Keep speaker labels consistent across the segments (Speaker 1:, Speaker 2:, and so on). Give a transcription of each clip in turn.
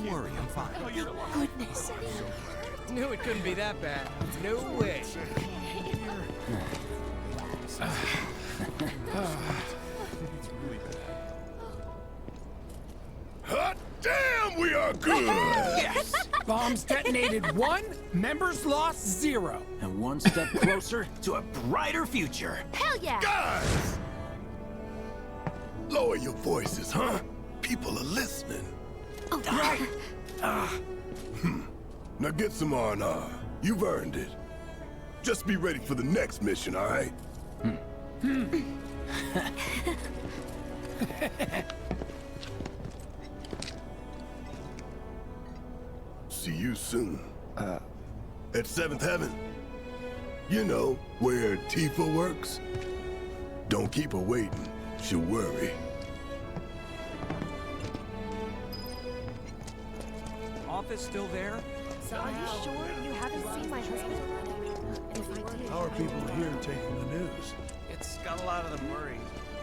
Speaker 1: Don't worry, I'm fine.
Speaker 2: Goodness.
Speaker 3: Knew it couldn't be that bad. No way.
Speaker 4: Hot damn, we are good!
Speaker 5: Yes! Bombs detonated 1, members lost 0.
Speaker 1: And one step closer to a brighter future.
Speaker 2: Hell yeah!
Speaker 4: Guys! Lower your voices, huh? People are listening.
Speaker 2: Oh, right.
Speaker 4: Now get some R&R. You've earned it. Just be ready for the next mission, all right? See you soon. At 7th Heaven. You know, where Tifa works. Don't keep her waiting. She'll worry.
Speaker 3: Office still there?
Speaker 2: So are you sure you haven't seen my husband? If I did,
Speaker 6: How are people here taking the news?
Speaker 3: It's got a lot of them worried.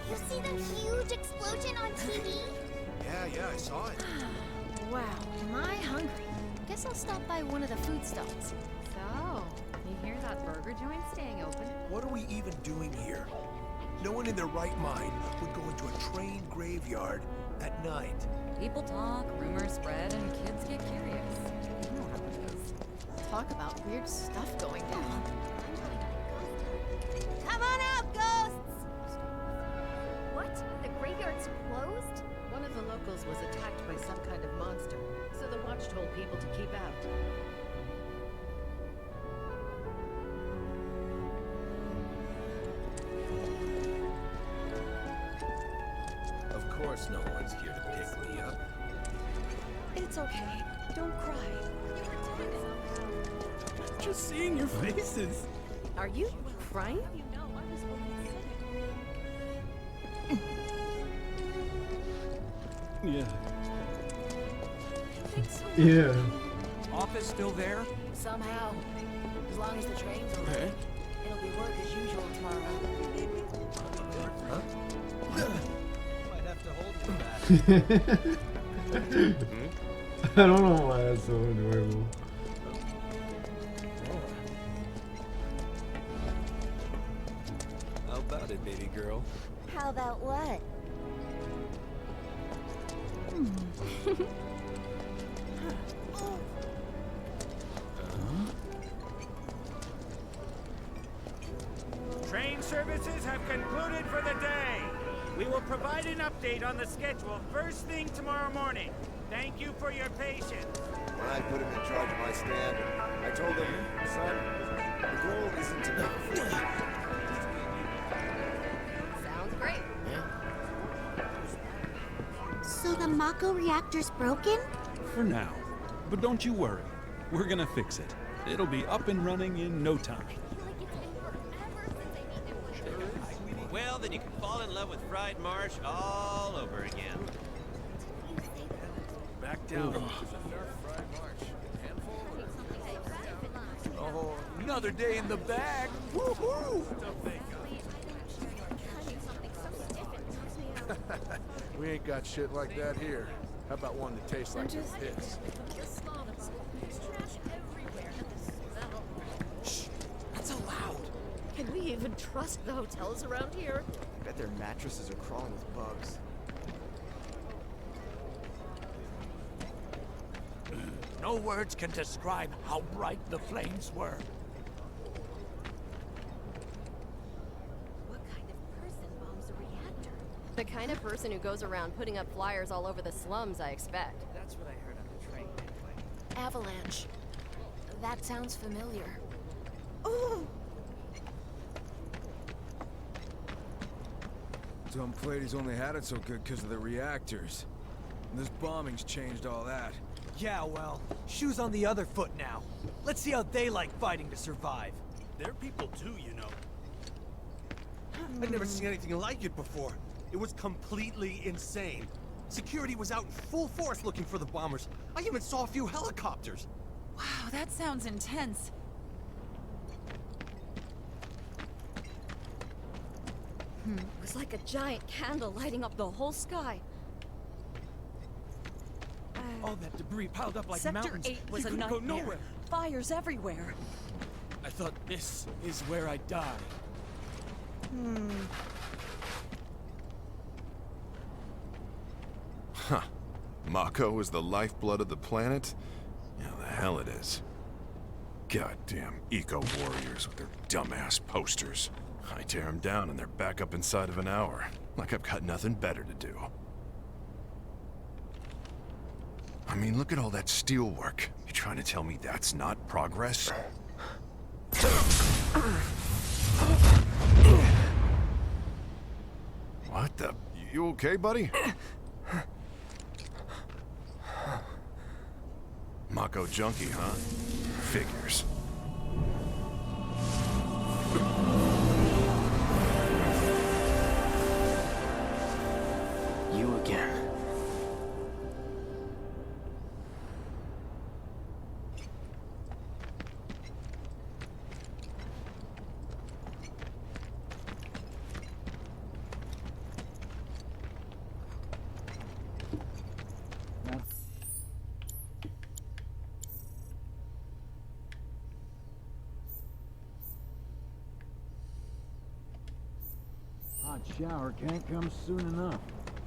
Speaker 7: You see the huge explosion on TV?
Speaker 6: Yeah, I saw it.
Speaker 2: wow, am I hungry? Guess I'll stop by one of the food stalls.
Speaker 8: So, you hear that burger joint staying open?
Speaker 6: What are we even doing here? No one in their right mind would go into a train graveyard at night.
Speaker 8: People talk, rumors spread, and kids get curious. You know how it goes.
Speaker 2: Talk about weird stuff going down.
Speaker 7: Come on out, ghosts! What? The graveyard's closed?
Speaker 9: One of the locals was attacked by some kind of monster, so the watch told people to keep out.
Speaker 6: Of course no one's here to pick me up.
Speaker 9: It's okay. Don't cry.
Speaker 5: Just seeing your faces.
Speaker 9: Are you crying?
Speaker 5: Yeah.
Speaker 10: Yeah.
Speaker 3: Office still there?
Speaker 9: Somehow. As long as the train's open, it'll be work as usual tomorrow.
Speaker 3: Might have to hold you back.
Speaker 10: I don't know why that's so adorable.
Speaker 6: How about it, baby girl?
Speaker 7: How about what?
Speaker 11: Train services have concluded for the day. We will provide an update on the schedule first thing tomorrow morning. Thank you for your patience.
Speaker 12: When I put him in charge of my stand, I told him, son, the goal isn't to make a fortune.
Speaker 9: Sounds great.
Speaker 7: So the Mako reactor's broken?
Speaker 13: For now. But don't you worry. We're gonna fix it. It'll be up and running in no time.
Speaker 11: Well, then you can fall in love with fried marsh all over again.
Speaker 6: Back down. Oh, another day in the bag. Woohoo!
Speaker 12: We ain't got shit like that here. How about one that tastes like your piss?
Speaker 9: Shh! Not so loud. Can we even trust the hotels around here?
Speaker 12: I bet their mattresses are crawling with bugs.
Speaker 5: No words can describe how bright the flames were.
Speaker 9: What kind of person bombs a reactor?
Speaker 8: The kind of person who goes around putting up flyers all over the slums, I expect.
Speaker 11: That's what I heard on the train anyway.
Speaker 9: Avalanche. That sounds familiar. Oh!
Speaker 14: Dumb Plady's only had it so good because of the reactors. And this bombing's changed all that.
Speaker 3: Yeah, well, shoes on the other foot now. Let's see how they like fighting to survive.
Speaker 6: They're people too, you know. I've never seen anything like it before. It was completely insane. Security was out in full force looking for the bombers. I even saw a few helicopters.
Speaker 8: Wow, that sounds intense. It was like a giant candle lighting up the whole sky.
Speaker 3: All that debris piled up like
Speaker 8: Sector
Speaker 3: mountains.
Speaker 8: 8 was
Speaker 3: You
Speaker 8: a
Speaker 3: couldn't
Speaker 8: nightmare.
Speaker 3: go nowhere.
Speaker 8: Fires everywhere.
Speaker 3: I thought this is where I die.
Speaker 15: Huh. Mako is the lifeblood of the planet? Yeah, the hell it is. Goddamn eco-warriors with their dumbass posters. I tear them down and they're back up inside of an hour. Like I've got nothing better to do. I mean, look at all that steel work. You trying to tell me that's not progress? What the? You okay, buddy? Mako junkie, huh? Figures.
Speaker 16: You again.
Speaker 17: Hot shower can't come soon enough.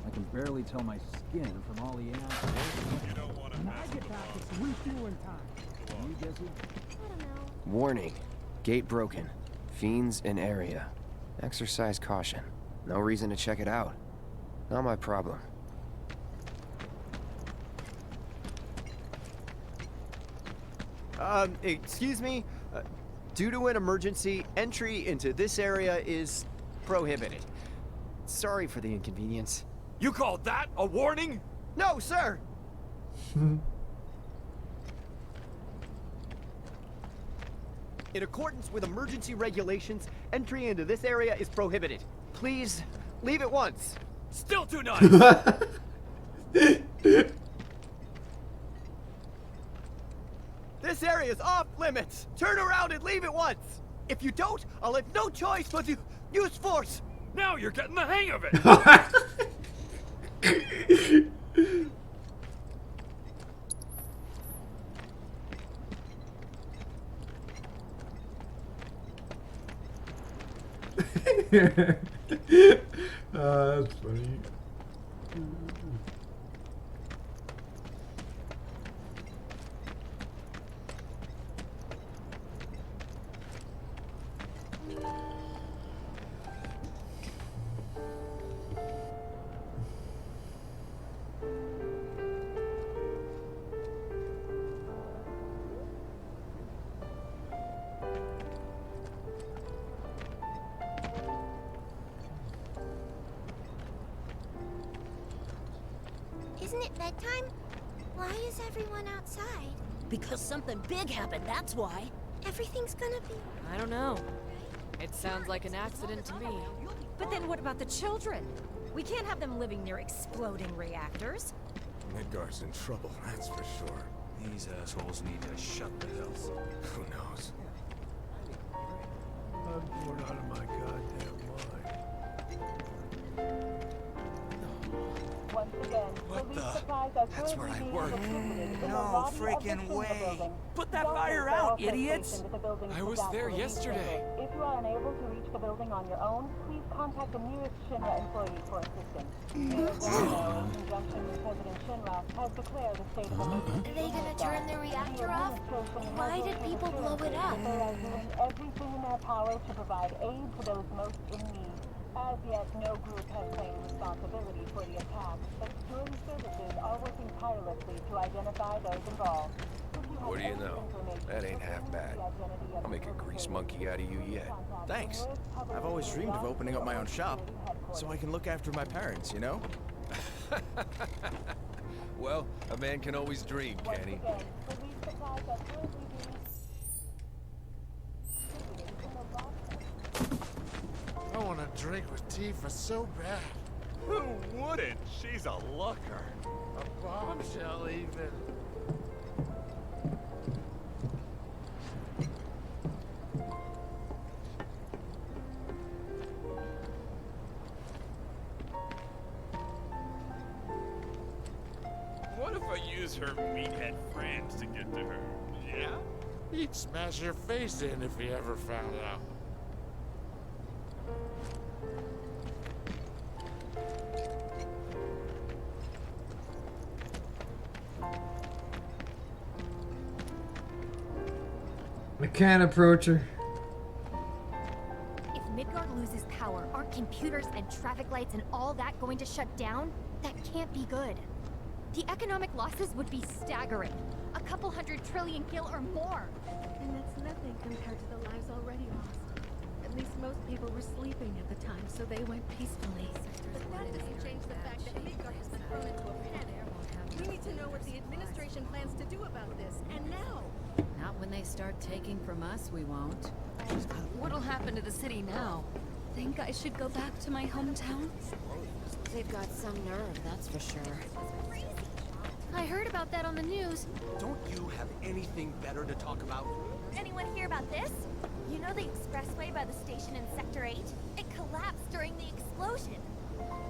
Speaker 17: I can barely tell my skin from all the ass.
Speaker 11: You don't want to mess with the boss.
Speaker 17: It's refueling time. You guess it?
Speaker 16: Warning. Gate broken. Fiends in area. Exercise caution. No reason to check it out. Not my problem.
Speaker 18: Excuse me? Due to an emergency, entry into this area is prohibited. Sorry for the inconvenience.
Speaker 3: You call that a warning?
Speaker 18: No, sir! In accordance with emergency regulations, entry into this area is prohibited. Please, leave at once.
Speaker 3: Still too nice!
Speaker 18: This area is off limits! Turn around and leave at once! If you don't, I'll have no choice but to use force!
Speaker 3: Now you're getting the hang of it!
Speaker 10: That's funny.
Speaker 2: Isn't it bedtime? Why is everyone outside?
Speaker 9: Because something big happened, that's why.
Speaker 2: Everything's gonna be...
Speaker 8: I don't know. It sounds like an accident to me.
Speaker 19: But then what about the children? We can't have them living near exploding reactors.
Speaker 12: Midgar's in trouble, that's for sure.
Speaker 3: These assholes need to shut the hell up.
Speaker 12: Who knows?
Speaker 3: I'm bored out of my goddamn mind.
Speaker 20: Once again,
Speaker 3: What the?
Speaker 20: supplies are
Speaker 3: That's where I
Speaker 20: currently
Speaker 3: work.
Speaker 20: being distributed in the
Speaker 3: No
Speaker 20: lobby of the
Speaker 3: freaking
Speaker 20: Timber
Speaker 3: way.
Speaker 20: Building.
Speaker 3: Put that
Speaker 20: Don't
Speaker 3: fire
Speaker 20: use
Speaker 3: out,
Speaker 20: the
Speaker 3: idiots.
Speaker 20: station to the building's
Speaker 3: I was
Speaker 20: disaster
Speaker 3: there
Speaker 20: relief
Speaker 3: yesterday.
Speaker 20: center. If you are unable to reach the building on your own, please contact the nearest Shinra employee for assistance. Mayor Guerrero, in conjunction with President Shinra, has declared a state of emergency.
Speaker 2: Are they gonna turn the reactor off? Why did people blow it up?
Speaker 20: They are doing everything in their power to provide aid to those most in need. As yet, no group has claimed responsibility for the attack, but security services are working tirelessly to identify those involved.
Speaker 21: What do you know? That ain't half bad. I'll make a grease monkey out of you yet.
Speaker 22: Thanks. I've always dreamed of opening up my own shop, so I can look after my parents, you know?
Speaker 21: Well, a man can always dream, can he?
Speaker 23: I want to drink with Tifa so bad.
Speaker 6: Who wouldn't? She's a looker.
Speaker 23: A bombshell, even.
Speaker 6: What if I use her
Speaker 23: plans to get to her. Yeah? He'd smash your face in if he ever found out.
Speaker 10: I can't approach her.
Speaker 1: If Midgard loses power, aren't computers and traffic lights and all that going to shut down? That can't be good. The economic losses would be staggering. A couple 100 trillion gil or more.
Speaker 4: And that's nothing compared to the lives already lost. At least most people were sleeping at the time, so they went peacefully. But that doesn't change the fact that Midgard has been thrown into a panic. We need to know what the administration plans to do about this, and now.
Speaker 8: Not when they start taking from us, we won't.
Speaker 19: What'll happen to the city now?
Speaker 4: Think I should go back to my hometown?
Speaker 9: They've got some nerve, that's for sure.
Speaker 2: I heard about that on the news.
Speaker 6: Don't you have anything better to talk about?
Speaker 1: Anyone hear about this? You know the expressway by the station in Sector 8? It collapsed during the explosion.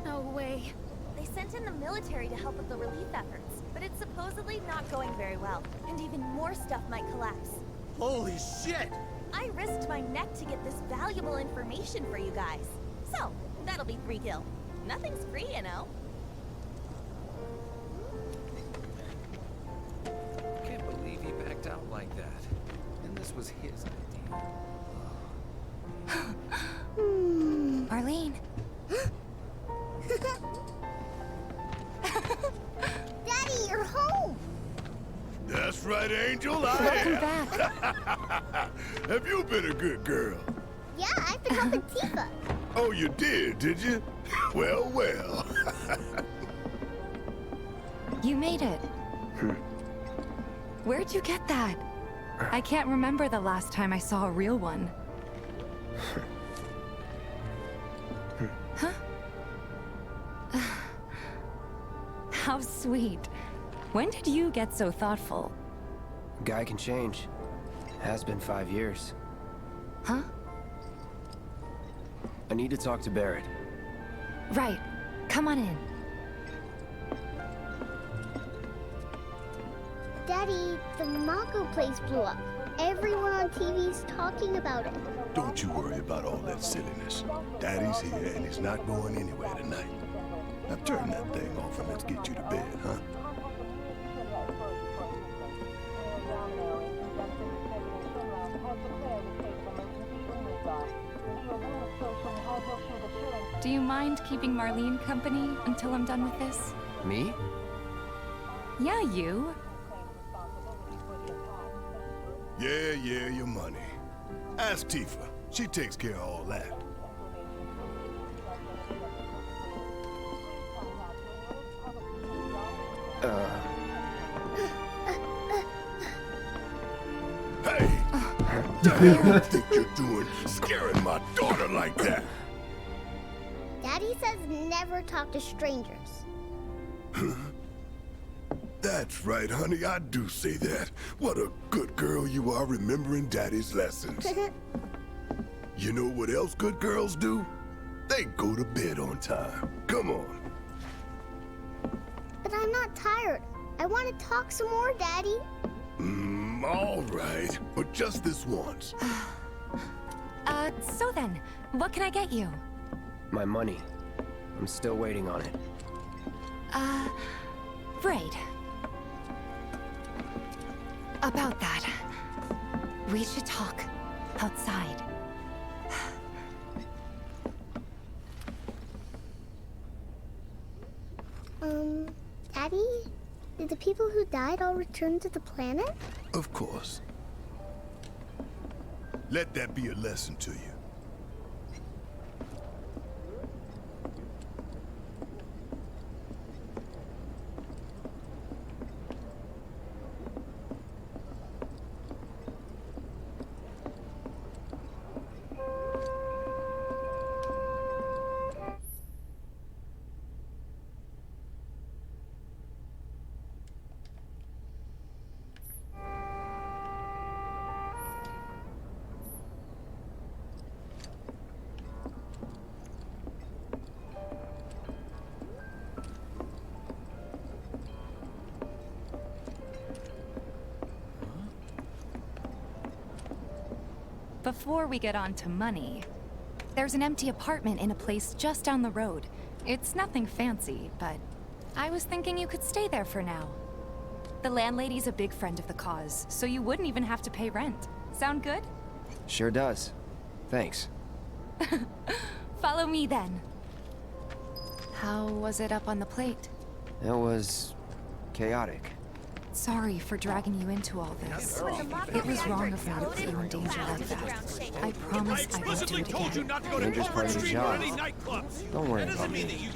Speaker 2: No way.
Speaker 1: They sent in the military to help with the relief efforts, but it's supposedly not going very well, and even more stuff might collapse.
Speaker 6: Holy shit!
Speaker 1: I risked my neck to get this valuable information for you guys. So, that'll be 3 gil. Nothing's free, you know.
Speaker 21: Can't believe he backed out like that. And this was his idea.
Speaker 1: Marlene.
Speaker 7: Daddy, you're home!
Speaker 12: That's right, Angel.
Speaker 7: Welcome
Speaker 12: back. Have you been a good girl?
Speaker 7: Yeah, I've been helping Tifa.
Speaker 12: Oh, you did you? Well, well.
Speaker 24: You made it. Where'd you get that? I can't remember the last time I saw a real one. Huh? How sweet. When did you get so thoughtful?
Speaker 16: Guy can change. Has been 5 years.
Speaker 24: Huh?
Speaker 16: I need to talk to Barrett.
Speaker 24: Right. Come on in.
Speaker 7: Daddy, the Mako place blew up. Everyone on TV's talking about it.
Speaker 12: Don't you worry about all that silliness. Daddy's here and he's not going anywhere tonight. Now turn that thing off and let's get you to bed, huh?
Speaker 24: Do you mind keeping Marlene company until I'm done with this?
Speaker 16: Me?
Speaker 24: Yeah, you.
Speaker 12: Yeah, your money. Ask Tifa. She takes care of all that. Hey! What the hell do you think you're doing, scaring my daughter like that?
Speaker 7: Daddy says never talk to strangers.
Speaker 12: That's right, honey, I do say that. What a good girl you are remembering Daddy's lessons. You know what else good girls do? They go to bed on time. Come on.
Speaker 7: But I'm not tired. I want to talk some more, Daddy.
Speaker 12: All right, but just this once.
Speaker 24: So then, what can I get you?
Speaker 16: My money. I'm still waiting on it.
Speaker 24: Right. About that. We should talk outside.
Speaker 7: Daddy? Did the people who died all return to the planet?
Speaker 12: Of course. Let that be a lesson to you.
Speaker 24: before we get on to money, there's an empty apartment in a place just down the road. It's nothing fancy, but I was thinking you could stay there for now. The landlady's a big friend of the cause, so you wouldn't even have to pay rent. Sound good?
Speaker 16: Sure does. Thanks.
Speaker 24: Follow me then. How was it up on the plate?
Speaker 16: It was chaotic.
Speaker 24: Sorry for dragging you into all this. It was wrong of me to put you in danger like that. I promise I won't do it again.
Speaker 16: Danger's part of the job. Don't worry about me.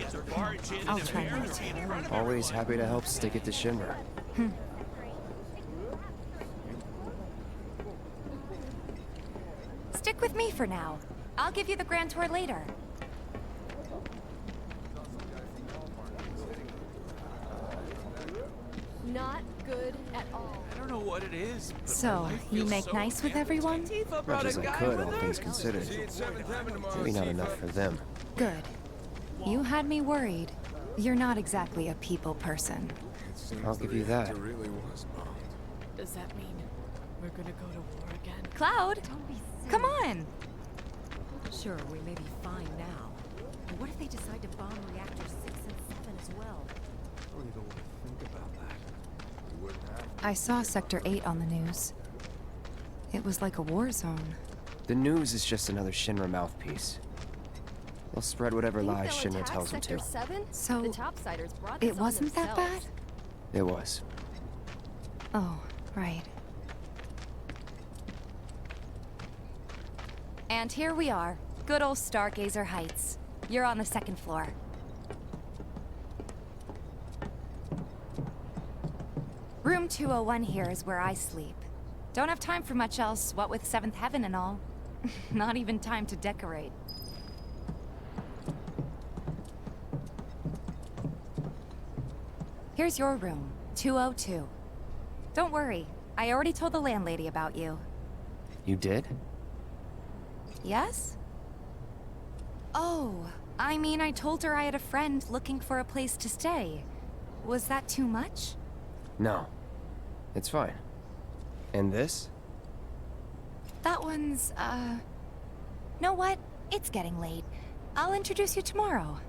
Speaker 24: I'll try not to.
Speaker 16: Always happy to help stick it to Shinra.
Speaker 24: Stick with me for now. I'll give you the grand tour later.
Speaker 4: Not good at all.
Speaker 3: I don't know what it is.
Speaker 24: So, you make nice with everyone?
Speaker 16: Much as I could, all things considered. Maybe not enough for them.
Speaker 24: Good. You had me worried. You're not exactly a people person.
Speaker 16: I'll give you that.
Speaker 4: Does that mean we're gonna go to war again?
Speaker 24: Cloud! Come on!
Speaker 19: Sure, we may be fine now. But what if they decide to bomb reactors 6 and 7 as well?
Speaker 6: I really don't want to think about that. You wouldn't have.
Speaker 24: I saw Sector 8 on the news. It was like a war zone.
Speaker 16: The news is just another Shinra mouthpiece. They'll spread whatever lies Shinra tells them to.
Speaker 24: So,
Speaker 4: the topsiders brought
Speaker 24: it wasn't that bad?
Speaker 16: It was.
Speaker 24: Oh, right. And here we are. Good old Stargazer Heights. You're on the 2nd floor. Room 201 here is where I sleep. Don't have time for much else, what with 7th Heaven and all. Not even time to decorate. Here's your room, 202. Don't worry, I already told the landlady about you.
Speaker 16: You did?
Speaker 24: Yes? Oh, I mean, I told her I had a friend looking for a place to stay. Was that too much?
Speaker 16: No. It's fine. And this?
Speaker 24: That one's, know what? It's getting late. I'll introduce you tomorrow.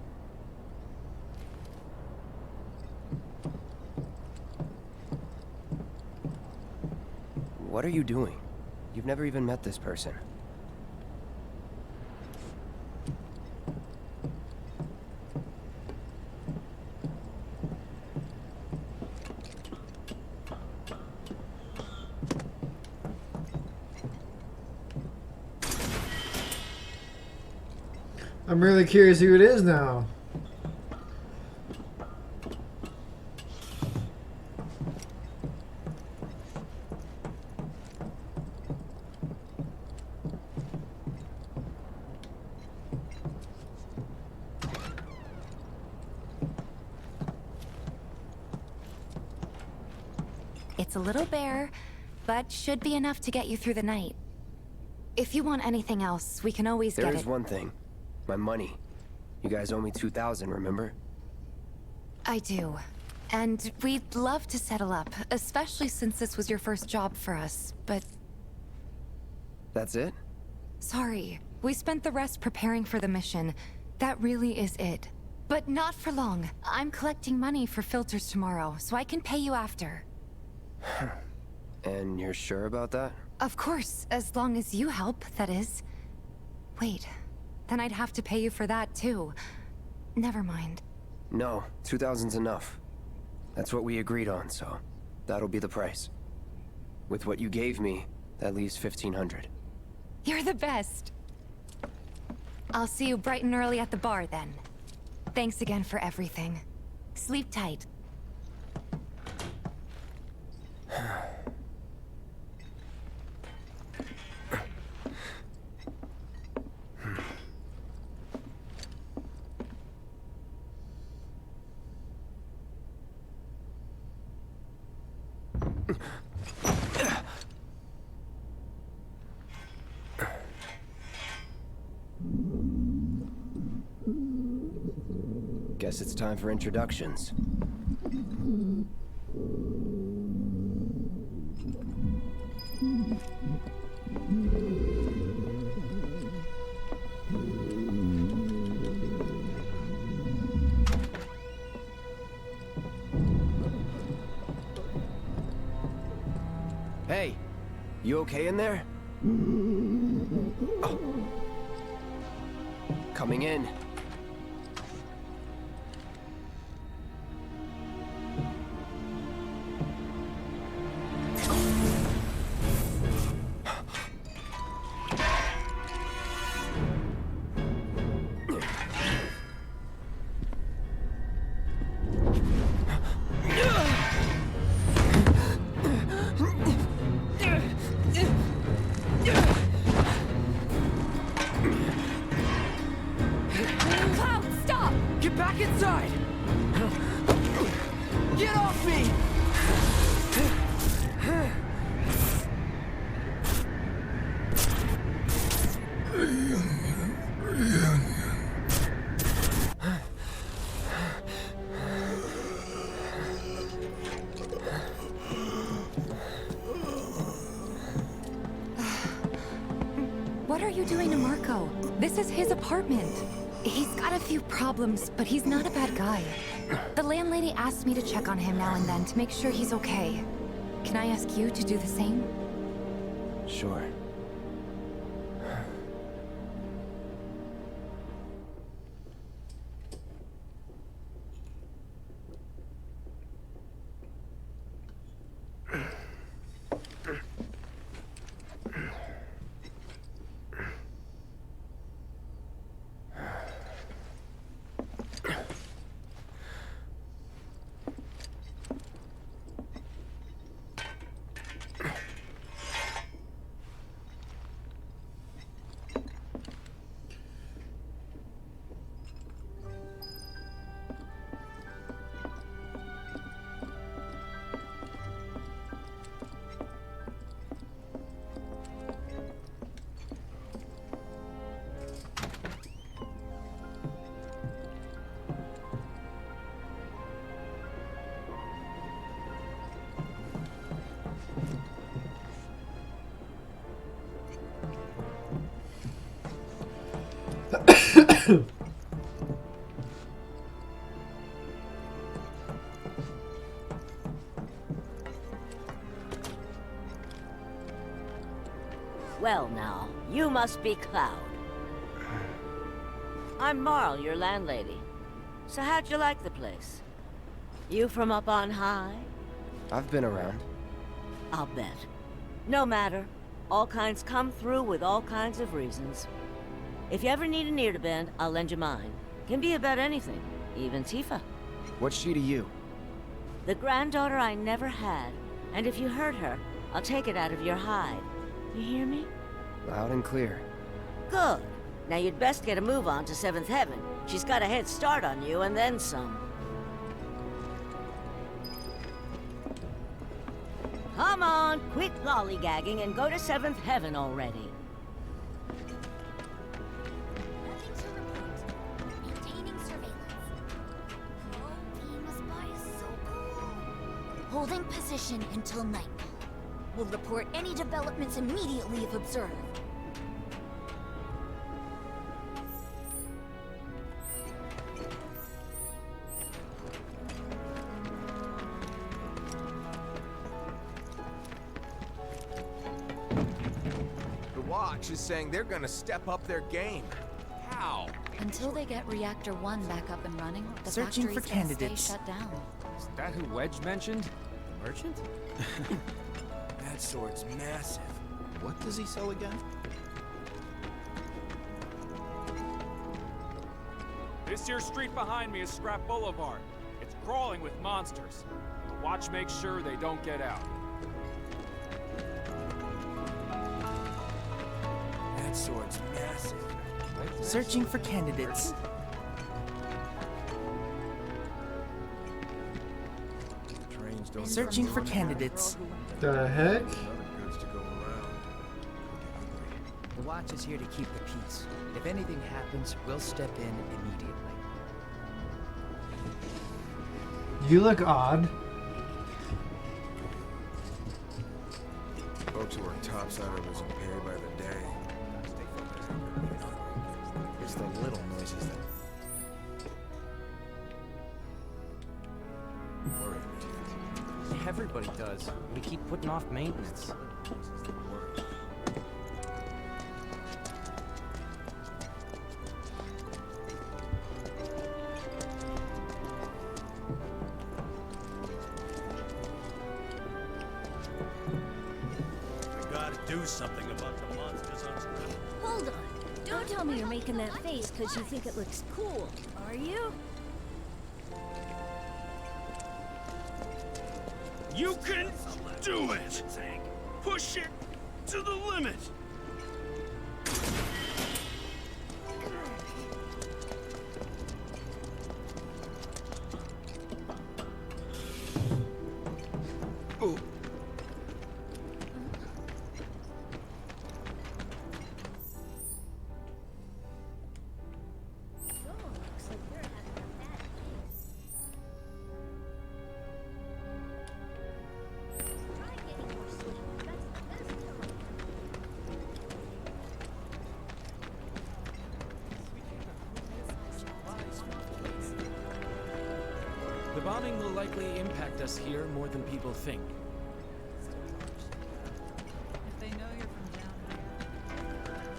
Speaker 16: What are you doing? You've never even met this person.
Speaker 10: I'm really curious who it is now.
Speaker 24: It's a little bare, but should be enough to get you through the night. If you want anything else, we can always get it.
Speaker 16: There is one thing. My money. You guys owe me 2,000, remember?
Speaker 24: I do. And we'd love to settle up, especially since this was your first job for us, but...
Speaker 16: That's it?
Speaker 24: Sorry. We spent the rest preparing for the mission. That really is it. But not for long. I'm collecting money for filters tomorrow, so I can pay you after.
Speaker 16: And you're sure about that?
Speaker 24: Of course, as long as you help, that is. Wait, then I'd have to pay you for that too. Never mind.
Speaker 16: No, 2,000's enough. That's what we agreed on, so that'll be the price. With what you gave me, that leaves 1,500.
Speaker 24: You're the best. I'll see you bright and early at the bar then. Thanks again for everything. Sleep tight.
Speaker 16: Guess it's time for introductions. Hey, you okay in there? Oh. Coming in.
Speaker 24: What are you doing to Marco? This is his apartment. He's got a few problems, but he's not a bad guy. The landlady asked me to check on him now and then to make sure he's okay. Can I ask you to do the same?
Speaker 16: Sure.
Speaker 9: Well now, you must be Cloud. I'm Marl, your landlady. So how'd you like the place? You from up on high?
Speaker 16: I've been around.
Speaker 9: I'll bet. No matter. All kinds come through with all kinds of reasons. If you ever need an ear to bend, I'll lend you mine. Can be about anything, even Tifa.
Speaker 16: What's she to you?
Speaker 9: The granddaughter I never had, and if you hurt her, I'll take it out of your hide. You hear me?
Speaker 16: Loud and clear.
Speaker 9: Good. Now you'd best get a move on to 7th Heaven. She's got a head start on you, and then some. Come on, quit lollygagging and go to 7th Heaven already.
Speaker 2: Holding position until nightfall. We'll report any developments immediately if observed.
Speaker 18: The Watch is saying they're gonna step up their game. How?
Speaker 24: Until they get Reactor 1 back up and running, the
Speaker 5: Searching
Speaker 24: factory's
Speaker 5: for
Speaker 24: gonna
Speaker 5: candidates.
Speaker 24: stay shut down.
Speaker 5: Is that who Wedge mentioned? The merchant?
Speaker 6: That sword's massive. What does he sell again?
Speaker 5: This here street behind me is Scrap Boulevard. It's crawling with monsters. The Watch makes sure they don't get out.
Speaker 6: That sword's massive.
Speaker 5: Searching for candidates. Searching for candidates.
Speaker 10: The heck?
Speaker 13: The Watch is here to keep the peace. If anything happens, we'll step in immediately.
Speaker 10: You look odd.
Speaker 21: Folks who work topside are losing pay by the day.
Speaker 22: It's the little noises that
Speaker 21: worry me.
Speaker 22: everyone
Speaker 13: everybody does. We keep putting off maintenance.
Speaker 6: We gotta do something about the monsters on Slum.
Speaker 7: Hold on. Don't tell me you're making that face because you think it looks cool, are you?
Speaker 11: You can do it! Push it to the limit!
Speaker 6: Oh.
Speaker 13: The bombing will likely impact us here more than people think.
Speaker 8: If they know you're from down here.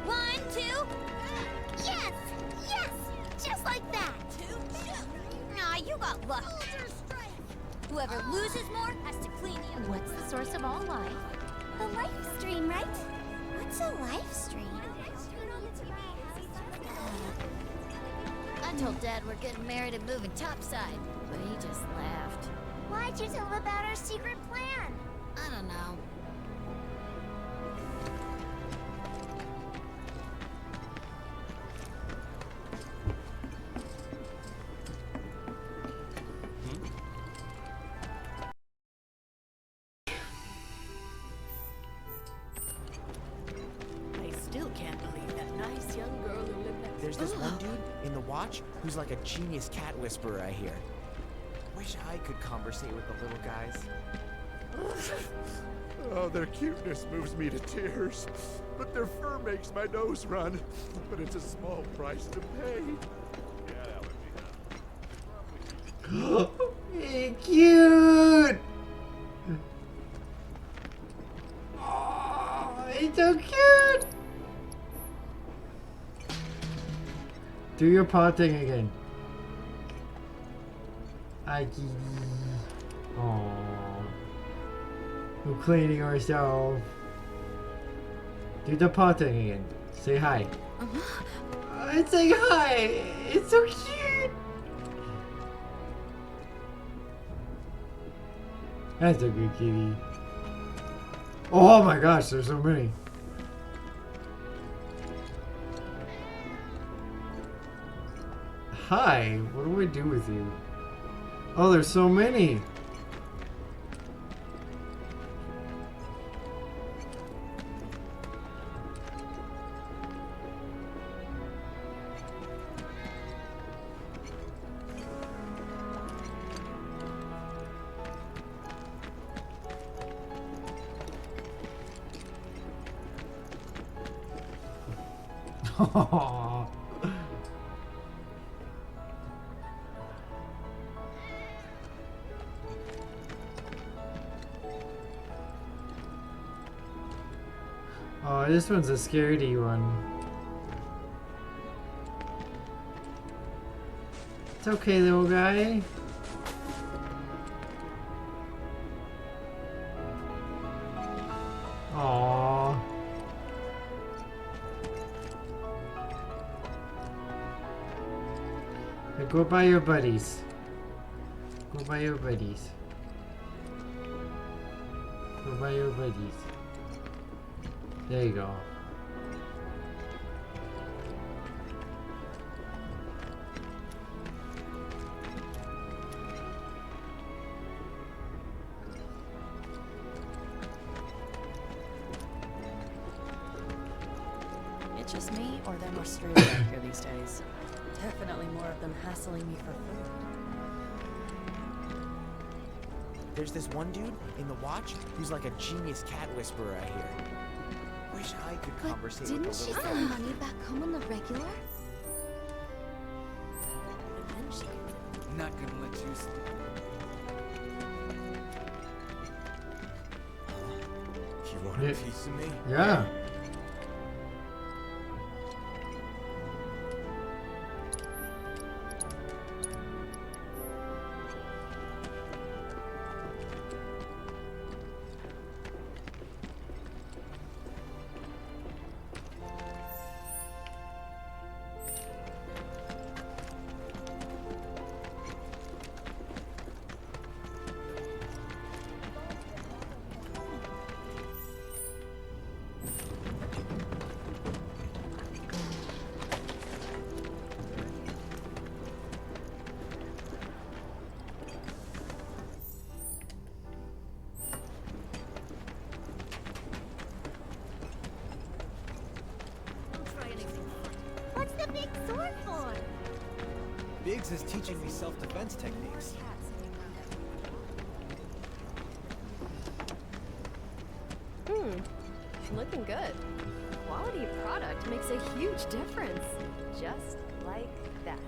Speaker 7: 1, 2. Yes! Yes! Just like that. 2, shoot! Nah, you got luck. Whoever loses more has to clean the other.
Speaker 2: What's the source of all life?
Speaker 7: A live stream, right? What's a live stream?
Speaker 2: I told Dad we're getting married and moving topside, but he just laughed.
Speaker 7: Why'd you tell him about our secret plan?
Speaker 2: I don't know.
Speaker 4: I still can't believe that nice young girl who lived next
Speaker 13: There's this one dude in the watch who's like a genius cat whisperer, I hear. Wish I could conversate with the little guys.
Speaker 23: Oh, their cuteness moves me to tears. But their fur makes my nose run. But it's a small price to pay.
Speaker 10: Cute! Oh, it's so cute! Do your paw thing again. Hi, kitty. Aww. We're cleaning ourselves. Do the paw thing again. Say hi. It's saying hi! It's so cute! That's a good kitty. Oh my gosh, there's so many. Hi, what do I do with you? Oh, there's so many. Aww. Oh, this one's a scaredy one. It's okay, little guy. Aww. Go by your buddies. Go by your buddies. Go by your buddies. There you go.
Speaker 8: It's just me, or they're more straight out here these days. Definitely more of them hassling me for food.
Speaker 13: There's this one dude in the watch who's like a genius cat whisperer, I hear. Wish I could conversate with
Speaker 2: Didn't
Speaker 13: the
Speaker 2: she
Speaker 13: little
Speaker 2: send
Speaker 13: guy.
Speaker 2: money back home on the regular?
Speaker 5: Not gonna let you sleep.
Speaker 6: Want a piece of me?
Speaker 10: Yeah.
Speaker 7: What's the big sword for?
Speaker 3: Biggs is teaching me self-defense techniques.
Speaker 4: Looking good. Quality of product makes a huge difference. Just like that.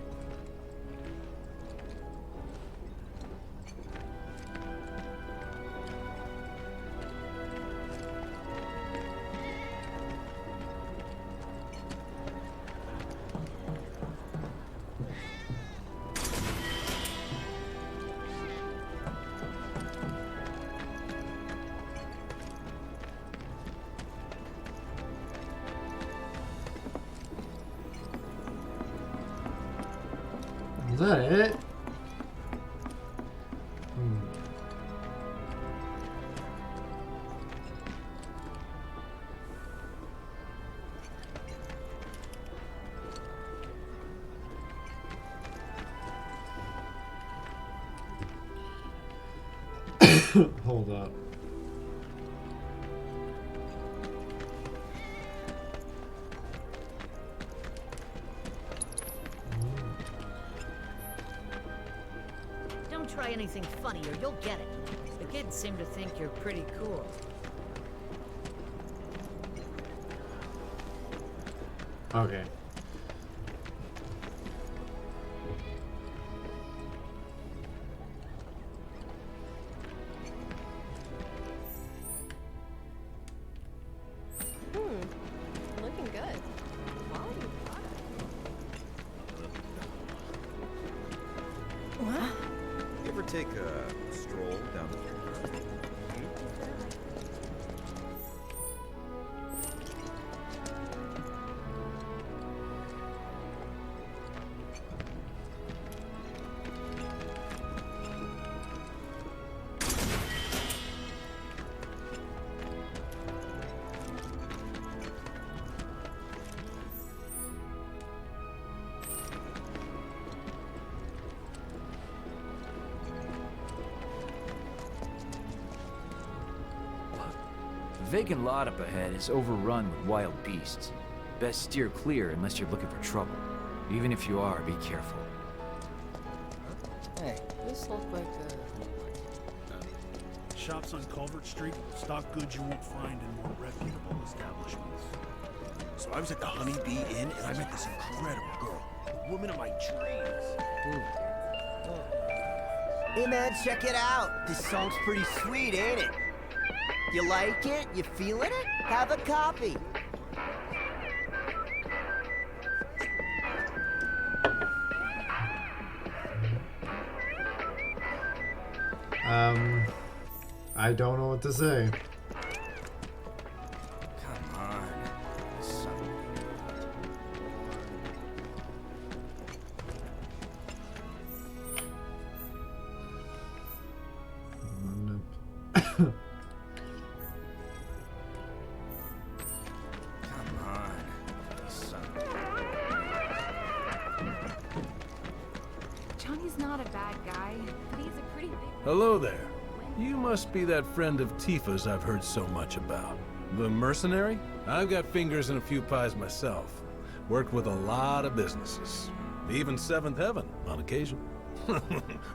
Speaker 10: Is that it? Hold up.
Speaker 14: Don't try anything funny or you'll get it. The kids seem to think you're pretty cool.
Speaker 10: Okay.
Speaker 4: Looking good. Quality of product.
Speaker 15: What? You ever take a stroll down the
Speaker 17: The vacant lot up ahead is overrun with wild beasts. Best steer clear unless you're looking for trouble. Even if you are, be careful.
Speaker 20: Hey, this looks like
Speaker 11: Shops on Culvert Street stock goods you won't find in more reputable establishments. So I was at the Honey Bee Inn and I met this incredible girl, the woman of my dreams.
Speaker 18: Hey man, check it out. This song's pretty sweet, ain't it? You like it? You feeling it? Have a copy.
Speaker 10: I don't know what to say.
Speaker 17: Come on.
Speaker 24: Johnny's not a bad guy, but he's a pretty big...
Speaker 21: Hello there. You must be that friend of Tifa's I've heard so much about. The mercenary? I've got fingers in a few pies myself. Worked with a lot of businesses. Even Seventh Heaven, on occasion.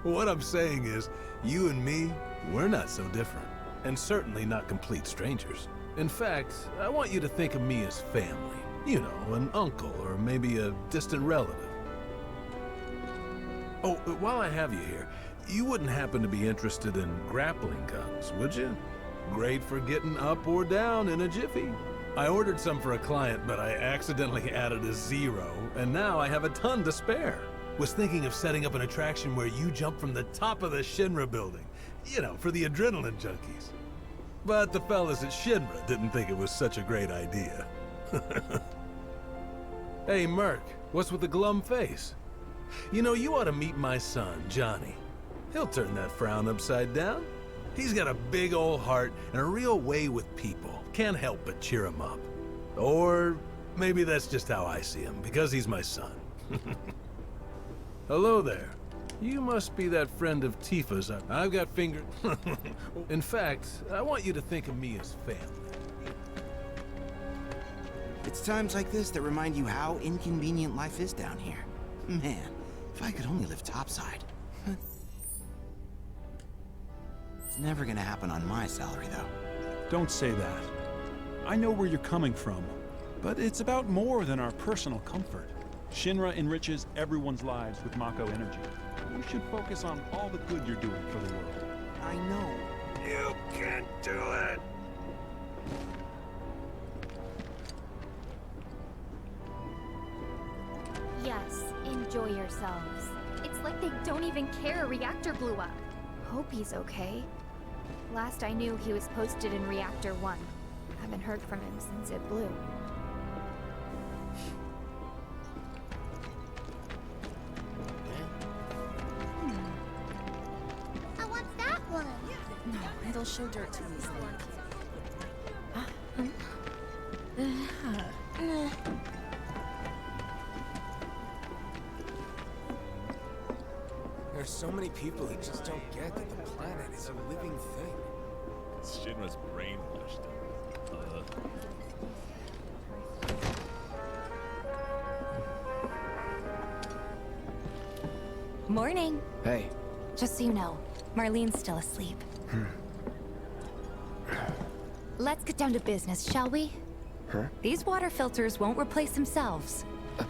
Speaker 21: What I'm saying is, you and me, we're not so different. And certainly not complete strangers. In fact, I want you to think of me as family. You know, an uncle or maybe a distant relative. Oh, while I have you here, you wouldn't happen to be interested in grappling guns, would you? Great for getting up or down in a jiffy. I ordered some for a client, but I accidentally added a 0, and now I have a ton to spare. Was thinking of setting up an attraction where you jump from the top of the Shinra building. You know, for the adrenaline junkies. But the fellas at Shinra didn't think it was such a great idea. Hey, Merc, what's with the glum face? You know, you ought to meet my son, Johnny. He'll turn that frown upside down. He's got a big old heart and a real way with people. Can't help but cheer him up. Or maybe that's just how I see him, because he's my son. Hello there. You must be that friend of Tifa's. I've got fingers. In fact, I want you to think of me as family.
Speaker 1: It's times like this that remind you how inconvenient life is down here. Man, if I could only live topside. It's never gonna happen on my salary, though.
Speaker 12: Don't say that. I know where you're coming from, but it's about more than our personal comfort. Shinra enriches everyone's lives with Mako energy. You should focus on all the good you're doing for the world.
Speaker 1: I know.
Speaker 21: You can't do it!
Speaker 2: Yes, enjoy yourselves.
Speaker 24: It's like they don't even care a reactor blew up. Hope he's okay. Last I knew, he was posted in Reactor 1. Haven't heard from him since it blew.
Speaker 7: I want that one.
Speaker 8: No, it'll show dirt too easily.
Speaker 13: There's so many people who just don't get that the planet is a living thing.
Speaker 23: Shinra's brainwashed them.
Speaker 24: Morning.
Speaker 16: Hey.
Speaker 24: Just so you know, Marlene's still asleep. Let's get down to business, shall we?
Speaker 16: Huh?
Speaker 24: These water filters won't replace themselves.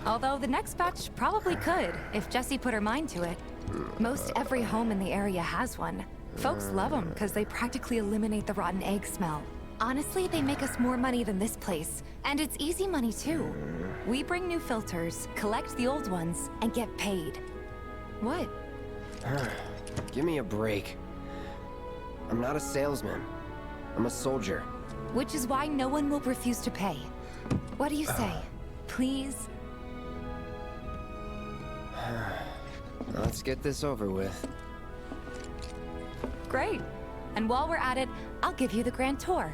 Speaker 24: Although the next batch probably could, if Jessie put her mind to it. Most every home in the area has one. Folks love them because they practically eliminate the rotten egg smell. Honestly, they make us more money than this place. And it's easy money too. We bring new filters, collect the old ones, and get paid. What?
Speaker 16: Give me a break. I'm not a salesman. I'm a soldier.
Speaker 24: Which is why no one will refuse to pay. What do you say? Please?
Speaker 16: Let's get this over with.
Speaker 24: Great. And while we're at it, I'll give you the grand tour.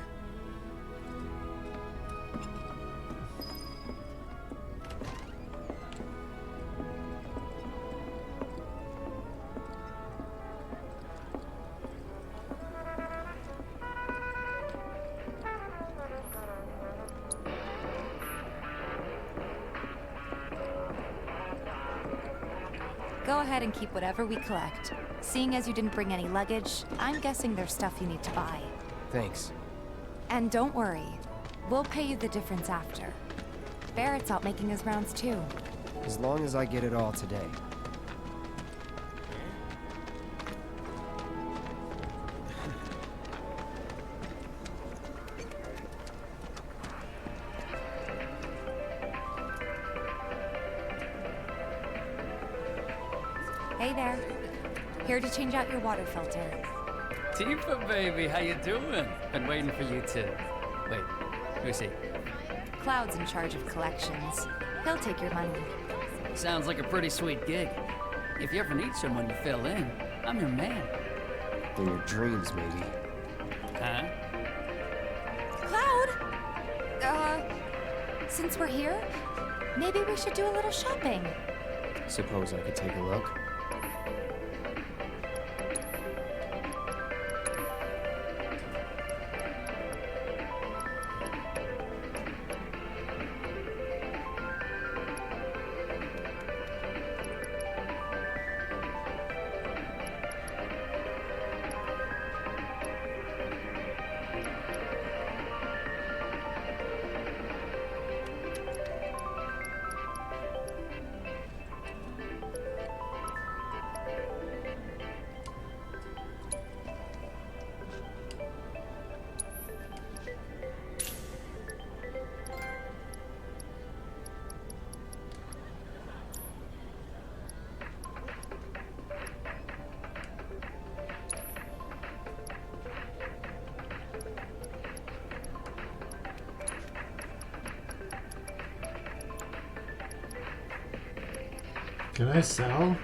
Speaker 24: Go ahead and keep whatever we collect. Seeing as you didn't bring any luggage, I'm guessing there's stuff you need to buy.
Speaker 16: Thanks.
Speaker 24: And don't worry, we'll pay you the difference after. Barrett's out making his rounds too.
Speaker 16: As long as I get it all today.
Speaker 24: Hey there. Here to change out your water filter.
Speaker 19: Tifa, baby, how you doing? Been waiting for you to... Wait, who's he?
Speaker 24: Cloud's in charge of collections. He'll take your money.
Speaker 19: Sounds like a pretty sweet gig. If you ever need someone to fill in, I'm your man.
Speaker 16: In your dreams, maybe.
Speaker 19: Huh?
Speaker 24: Cloud! Since we're here, maybe we should do a little shopping.
Speaker 16: Suppose I could take a look.
Speaker 10: Can I sell?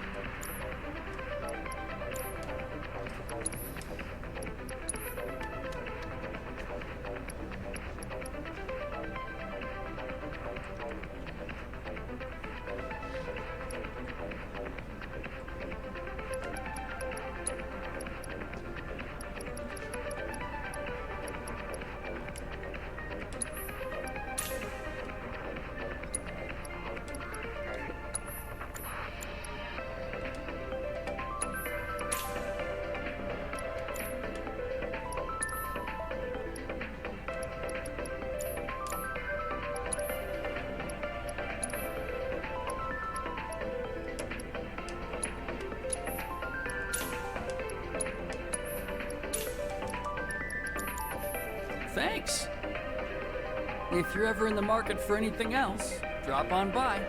Speaker 19: Thanks. If you're ever in the market for anything else, drop on by.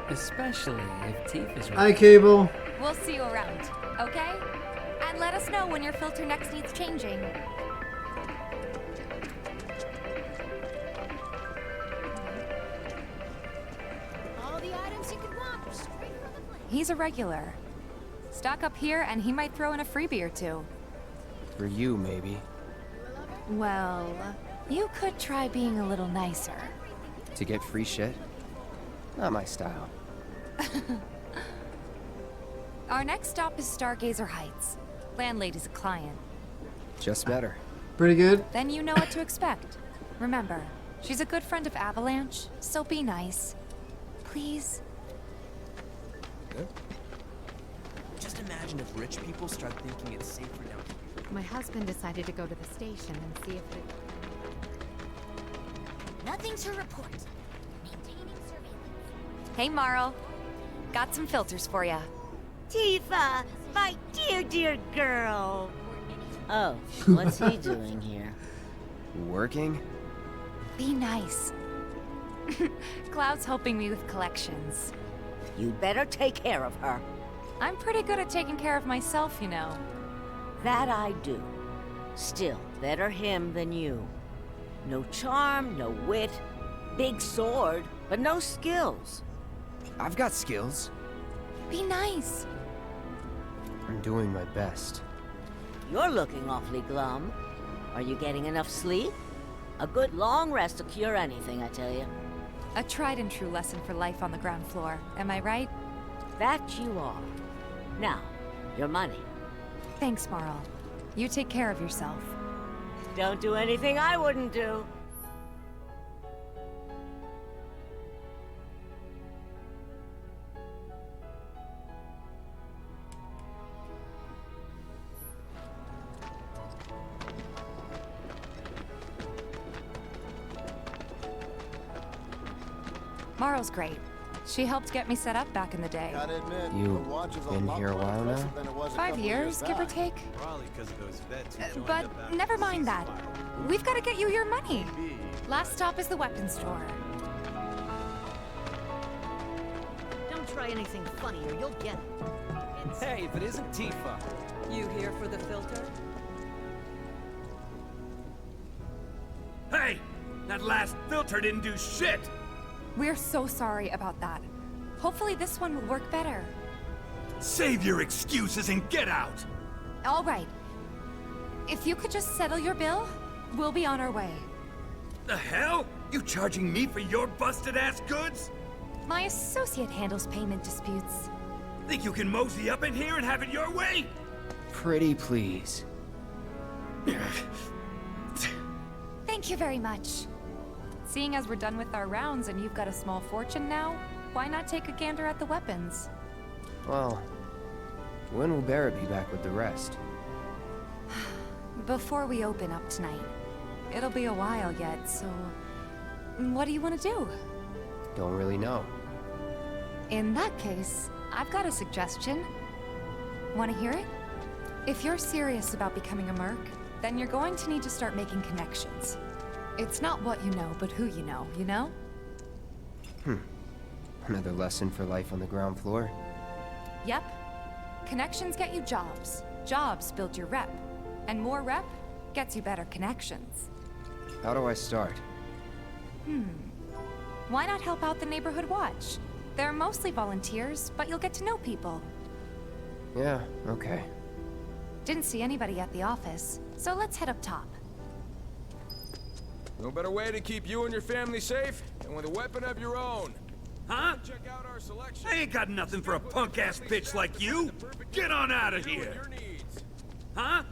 Speaker 19: Especially if Tifa's
Speaker 10: Hi, Cable.
Speaker 24: We'll see you around, okay? And let us know when your filter next needs changing.
Speaker 2: All the items you could want are straight from the place.
Speaker 24: He's a regular. Stock up here and he might throw in a freebie or two.
Speaker 16: For you, maybe.
Speaker 24: Well, you could try being a little nicer.
Speaker 16: To get free shit? Not my style.
Speaker 24: Our next stop is Stargazer Heights. Landlady's a client.
Speaker 16: Just met her.
Speaker 10: Pretty good.
Speaker 24: Then you know what to expect. Remember, she's a good friend of Avalanche, so be nice. Please.
Speaker 13: Just imagine if rich people start thinking it's safer down here.
Speaker 4: My husband decided to go to the station and see if it...
Speaker 7: Nothing to report. Maintaining surveillance.
Speaker 24: Hey, Marl. Got some filters for ya.
Speaker 5: Tifa, my dear, dear girl. Oh, what's he doing here?
Speaker 16: Working?
Speaker 24: Be nice. Cloud's helping me with collections.
Speaker 5: You'd better take care of her.
Speaker 24: I'm pretty good at taking care of myself, you know.
Speaker 5: That I do. Still, better him than you. No charm, no wit. Big sword, but no skills.
Speaker 16: I've got skills.
Speaker 24: Be nice.
Speaker 16: I'm doing my best.
Speaker 5: You're looking awfully glum. Are you getting enough sleep? A good long rest will cure anything, I tell you.
Speaker 24: A tried and true lesson for life on the ground floor, am I right?
Speaker 5: That you are. Now, your money.
Speaker 24: Thanks, Marl. You take care of yourself.
Speaker 5: Don't do anything I wouldn't do.
Speaker 24: Marl's great. She helped get me set up back in the day.
Speaker 16: You been here a while now?
Speaker 24: 5 years, give or take.
Speaker 6: Probably because of those vets who joined
Speaker 24: But
Speaker 6: up after
Speaker 24: never
Speaker 6: the
Speaker 24: mind that.
Speaker 6: ceasefire.
Speaker 24: We've got to get you your money. Last stop is the weapons store.
Speaker 14: Don't try anything funny or you'll get it.
Speaker 3: Hey, if it isn't Tifa.
Speaker 8: You here for the filter?
Speaker 11: Hey! That last filter didn't do shit!
Speaker 24: We're so sorry about that. Hopefully this one will work better.
Speaker 11: Save your excuses and get out!
Speaker 24: All right. If you could just settle your bill, we'll be on our way.
Speaker 11: The hell? You charging me for your busted-ass goods?
Speaker 24: My associate handles payment disputes.
Speaker 11: Think you can mosey up in here and have it your way?
Speaker 16: Pretty please.
Speaker 24: Thank you very much. Seeing as we're done with our rounds and you've got a small fortune now, why not take a gander at the weapons?
Speaker 16: Well, when will Barrett be back with the rest?
Speaker 24: Before we open up tonight. It'll be a while yet, so... What do you want to do?
Speaker 16: Don't really know.
Speaker 24: In that case, I've got a suggestion. Want to hear it? If you're serious about becoming a merc, then you're going to need to start making connections. It's not what you know, but who you know, you know?
Speaker 16: Another lesson for life on the ground floor.
Speaker 24: Yep. Connections get you jobs. Jobs build your rep. And more rep gets you better connections.
Speaker 16: How do I start?
Speaker 24: Why not help out the neighborhood watch? They're mostly volunteers, but you'll get to know people.
Speaker 16: Yeah, okay.
Speaker 24: Didn't see anybody at the office, so let's head up top.
Speaker 9: No better way to keep you and your family safe than with a weapon of your own.
Speaker 11: Huh?
Speaker 9: Check out our selection.
Speaker 11: I ain't got nothing for a punk-ass bitch like you. Get on out of here. Huh?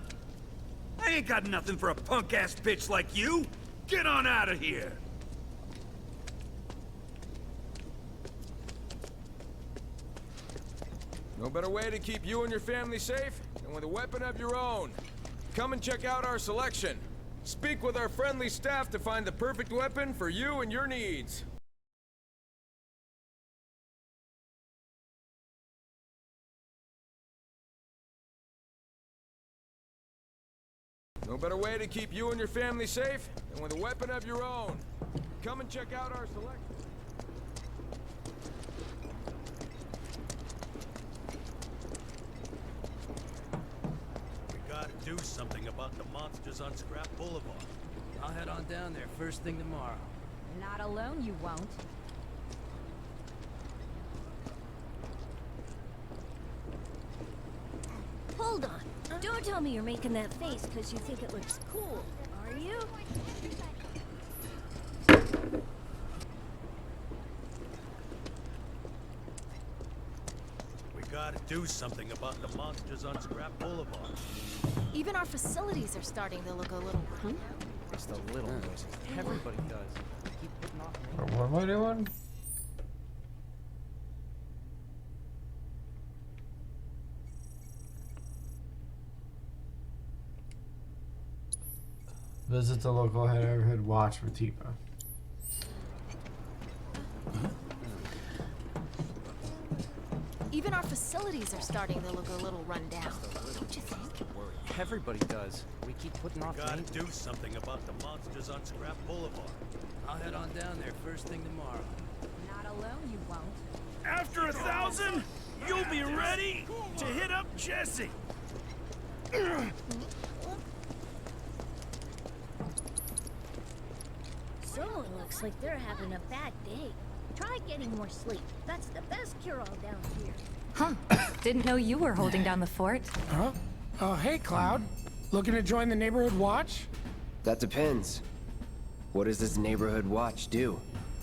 Speaker 11: I ain't got nothing for a punk-ass bitch like you. Get on out of here.
Speaker 9: No better way to keep you and your family safe than with a weapon of your own. Come and check out our selection. Speak with our friendly staff to find the perfect weapon for you and your needs. No better way to keep you and your family safe than with a weapon of your own. Come and check out our selection.
Speaker 11: We gotta do something about the monsters on Scrap Boulevard.
Speaker 15: I'll head on down there first thing tomorrow.
Speaker 20: Not alone, you won't.
Speaker 7: Hold on. Don't tell me you're making that face because you think it looks cool, are you?
Speaker 11: We gotta do something about the monsters on Scrap Boulevard.
Speaker 2: Even our facilities are starting to look a little...
Speaker 13: It's the little noises. Everybody does. Keep putting off.
Speaker 10: What am I doing? Visit the local neighborhood watch for Tifa.
Speaker 2: Even our facilities are starting to look a little run down. Don't you think?
Speaker 13: Everybody does. We keep putting off.
Speaker 11: Gotta do something about the monsters on Scrap Boulevard.
Speaker 15: I'll head on down there first thing tomorrow.
Speaker 20: Not alone, you won't.
Speaker 11: After 1,000, you'll be ready to hit up Jesse.
Speaker 7: Someone looks like they're having a bad day. Try getting more sleep. That's the best cure-all down here.
Speaker 24: Huh. Didn't know you were holding down the fort.
Speaker 22: Huh? Hey, Cloud. Looking to join the neighborhood watch?
Speaker 16: That depends. What does this neighborhood watch do?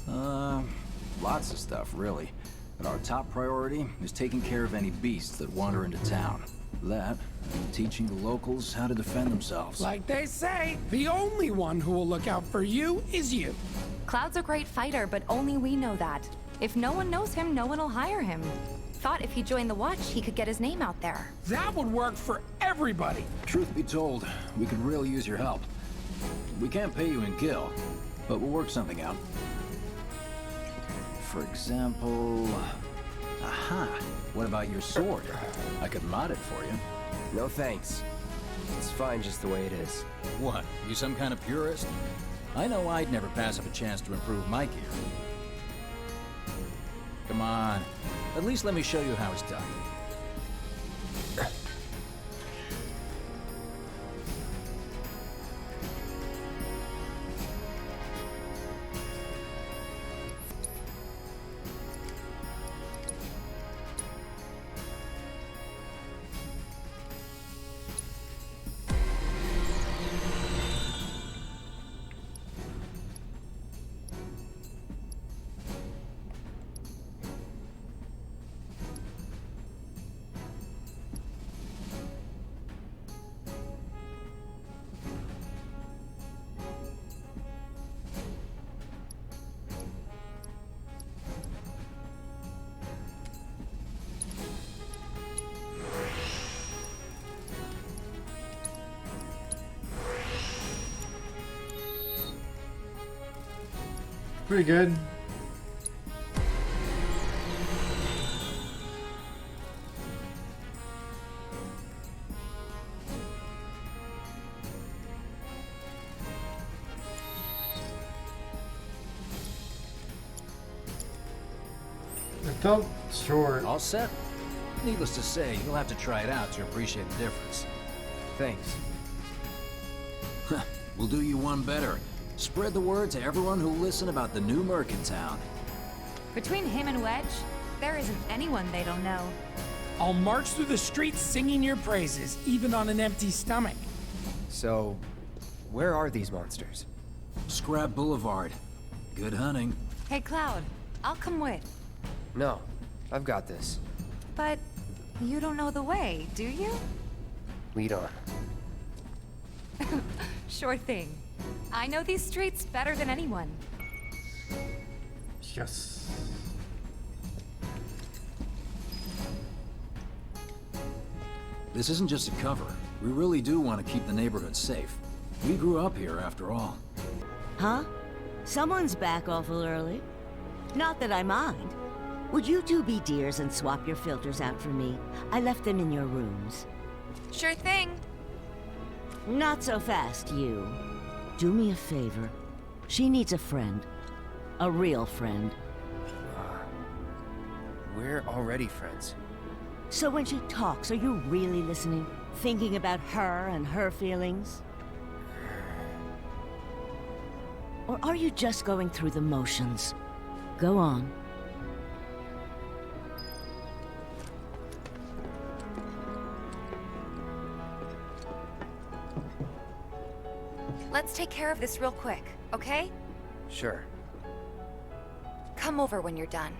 Speaker 17: Lots of stuff, really. But our top priority is taking care of any beasts that wander into town. That, and teaching the locals how to defend themselves.
Speaker 22: Like they say, the only one who will look out for you is you.
Speaker 24: Cloud's a great fighter, but only we know that. If no one knows him, no one will hire him. Thought if he joined the watch, he could get his name out there.
Speaker 22: That would work for everybody.
Speaker 17: Truth be told, we could really use your help. We can't pay you in gil, but we'll work something out. For example... Aha! What about your sword? I could mod it for you.
Speaker 16: No thanks. It's fine just the way it is.
Speaker 17: What? You some kind of purist? I know I'd never pass up a chance to improve my gear. Come on. At least let me show you how it's done.
Speaker 10: Pretty good. It felt short.
Speaker 17: All set? Needless to say, you'll have to try it out to appreciate the difference.
Speaker 16: Thanks.
Speaker 17: We'll do you one better. Spread the word to everyone who'll listen about the new merc in town.
Speaker 24: Between him and Wedge, there isn't anyone they don't know.
Speaker 22: I'll march through the streets singing your praises, even on an empty stomach.
Speaker 16: So, where are these monsters?
Speaker 17: Scrap Boulevard. Good hunting.
Speaker 24: Hey, Cloud, I'll come with.
Speaker 16: No, I've got this.
Speaker 24: But you don't know the way, do you?
Speaker 16: Lead on.
Speaker 24: Sure thing. I know these streets better than anyone.
Speaker 10: Yes.
Speaker 17: This isn't just a cover. We really do want to keep the neighborhood safe. We grew up here after all.
Speaker 5: Huh? Someone's back awful early. Not that I mind. Would you two be dears and swap your filters out for me? I left them in your rooms.
Speaker 24: Sure thing.
Speaker 5: Not so fast, you. Do me a favor. She needs a friend. A real friend.
Speaker 16: We're already friends.
Speaker 5: So when she talks, are you really listening? Thinking about her and her feelings? Or are you just going through the motions? Go on.
Speaker 24: Let's take care of this real quick, okay?
Speaker 16: Sure.
Speaker 24: Come over when you're done.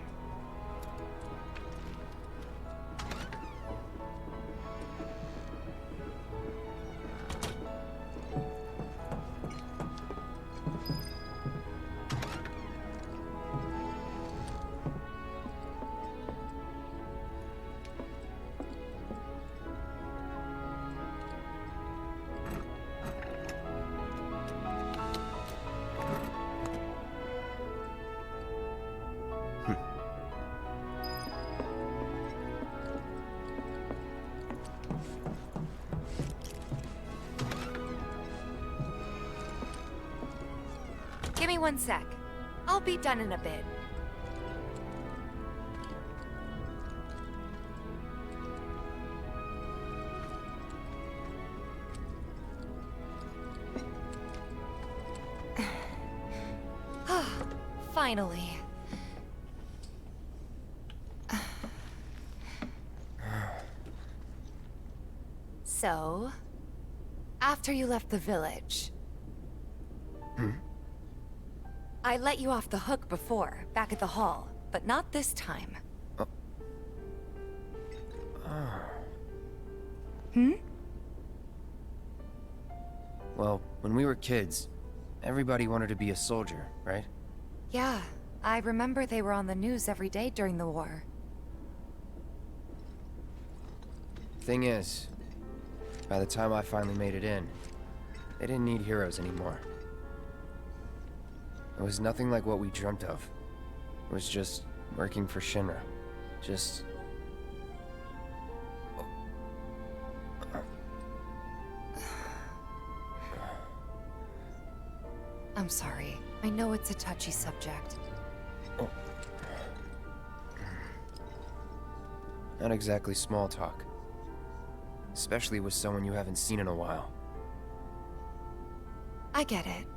Speaker 24: Give me 1 sec. I'll be done in a bit. Finally. So, after you left the village, I let you off the hook before, back at the hall, but not this time.
Speaker 16: Well, when we were kids, everybody wanted to be a soldier, right?
Speaker 24: Yeah, I remember they were on the news every day during the war.
Speaker 16: Thing is, by the time I finally made it in, they didn't need heroes anymore. It was nothing like what we dreamt of. It was just working for Shinra. Just...
Speaker 24: I'm sorry. I know it's a touchy subject.
Speaker 16: Not exactly small talk. Especially with someone you haven't seen in a while.
Speaker 24: I get it.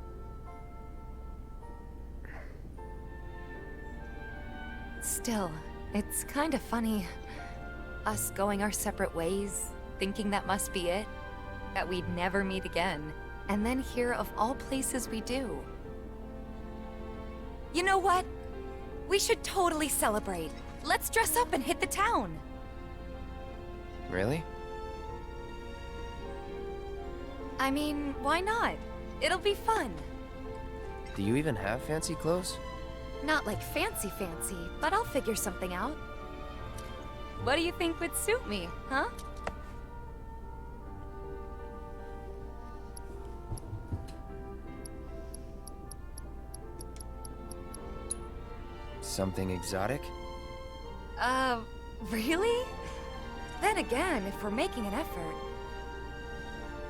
Speaker 24: Still, it's kind of funny. Us going our separate ways, thinking that must be it. That we'd never meet again. And then here, of all places, we do. You know what? We should totally celebrate. Let's dress up and hit the town.
Speaker 16: Really?
Speaker 24: I mean, why not? It'll be fun.
Speaker 16: Do you even have fancy clothes?
Speaker 24: Not like fancy, but I'll figure something out. What do you think would suit me, huh?
Speaker 16: Something exotic?
Speaker 24: Really? Then again, if we're making an effort,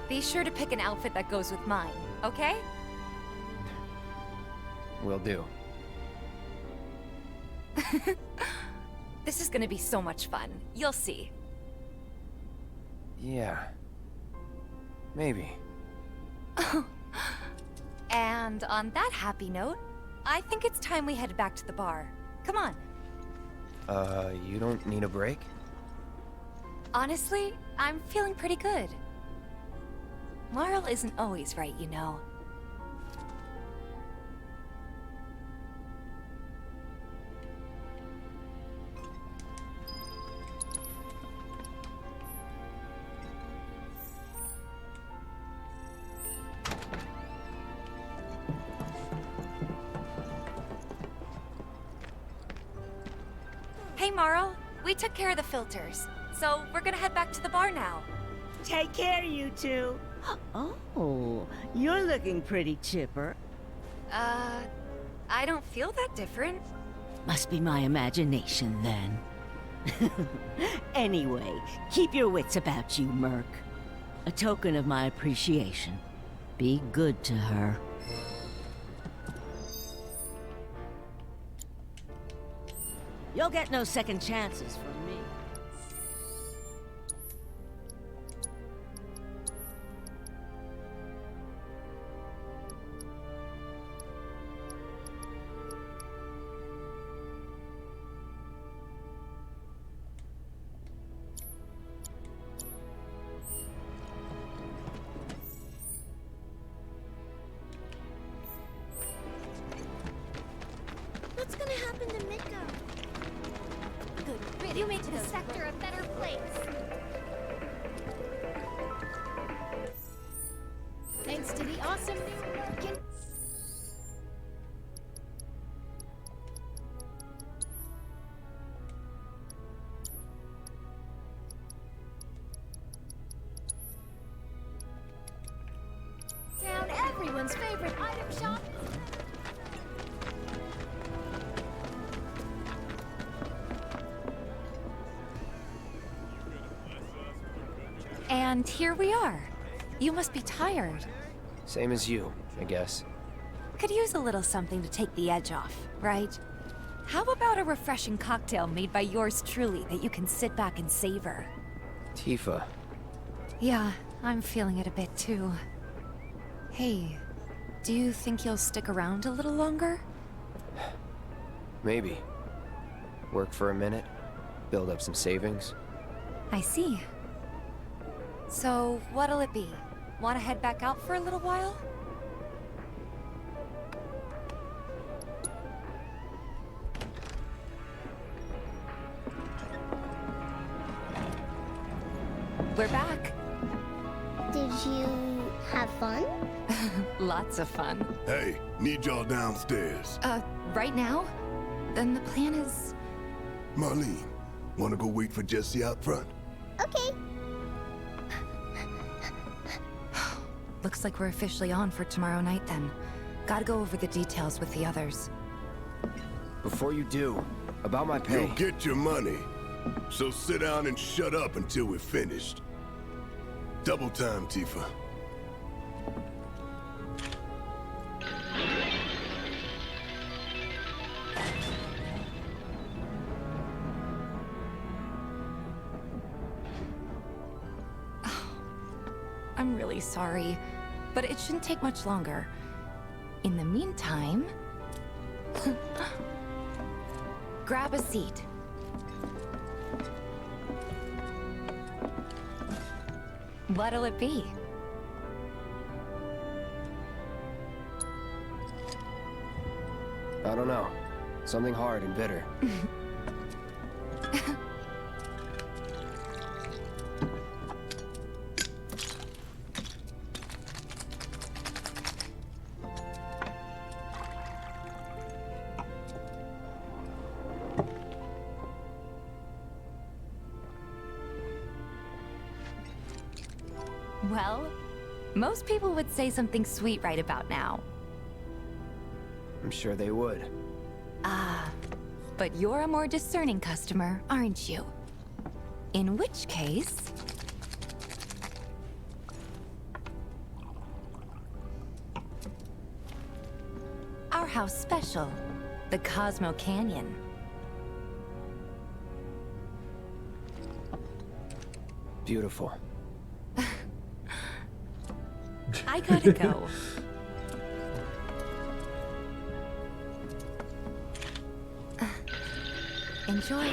Speaker 24: be sure to pick an outfit that goes with mine, okay?
Speaker 16: Will do.
Speaker 24: This is gonna be so much fun. You'll see.
Speaker 16: Yeah. Maybe.
Speaker 24: And on that happy note, I think it's time we head back to the bar. Come on.
Speaker 16: You don't need a break?
Speaker 24: Honestly, I'm feeling pretty good. Marl isn't always right, you know. Hey, Marl. We took care of the filters, so we're gonna head back to the bar now.
Speaker 5: Take care, you two. Oh, you're looking pretty chipper.
Speaker 24: I don't feel that different.
Speaker 5: Must be my imagination, then. Anyway, keep your wits about you, Merc. A token of my appreciation. Be good to her. You'll get no second chances from me.
Speaker 7: What's gonna happen to Miqo'te? You make the sector a better place.
Speaker 2: Thanks to the awesome new working. Town, everyone's favorite item shop.
Speaker 24: And here we are. You must be tired.
Speaker 16: Same as you, I guess.
Speaker 24: Could use a little something to take the edge off, right? How about a refreshing cocktail made by yours truly that you can sit back and savor?
Speaker 16: Tifa.
Speaker 24: Yeah, I'm feeling it a bit too. Hey, do you think you'll stick around a little longer?
Speaker 16: Maybe. Work for a minute, build up some savings.
Speaker 24: I see. So, what'll it be? Want to head back out for a little while? We're back.
Speaker 7: Did you have fun?
Speaker 24: Lots of fun.
Speaker 23: Hey, need y'all downstairs.
Speaker 24: Right now? Then the plan is...
Speaker 23: Marlene, wanna go wait for Jesse out front?
Speaker 7: Okay.
Speaker 24: Looks like we're officially on for tomorrow night then. Gotta go over the details with the others.
Speaker 16: Before you do, about my pay...
Speaker 23: You'll get your money. So sit down and shut up until we're finished. Double time, Tifa.
Speaker 24: I'm really sorry, but it shouldn't take much longer. In the meantime... grab a seat. What'll it be?
Speaker 16: I don't know. Something hard and bitter.
Speaker 24: Well, most people would say something sweet right about now.
Speaker 16: I'm sure they would.
Speaker 24: Ah, but you're a more discerning customer, aren't you? In which case... our house special, the Cosmo Canyon.
Speaker 16: Beautiful.
Speaker 24: I gotta go. Enjoy.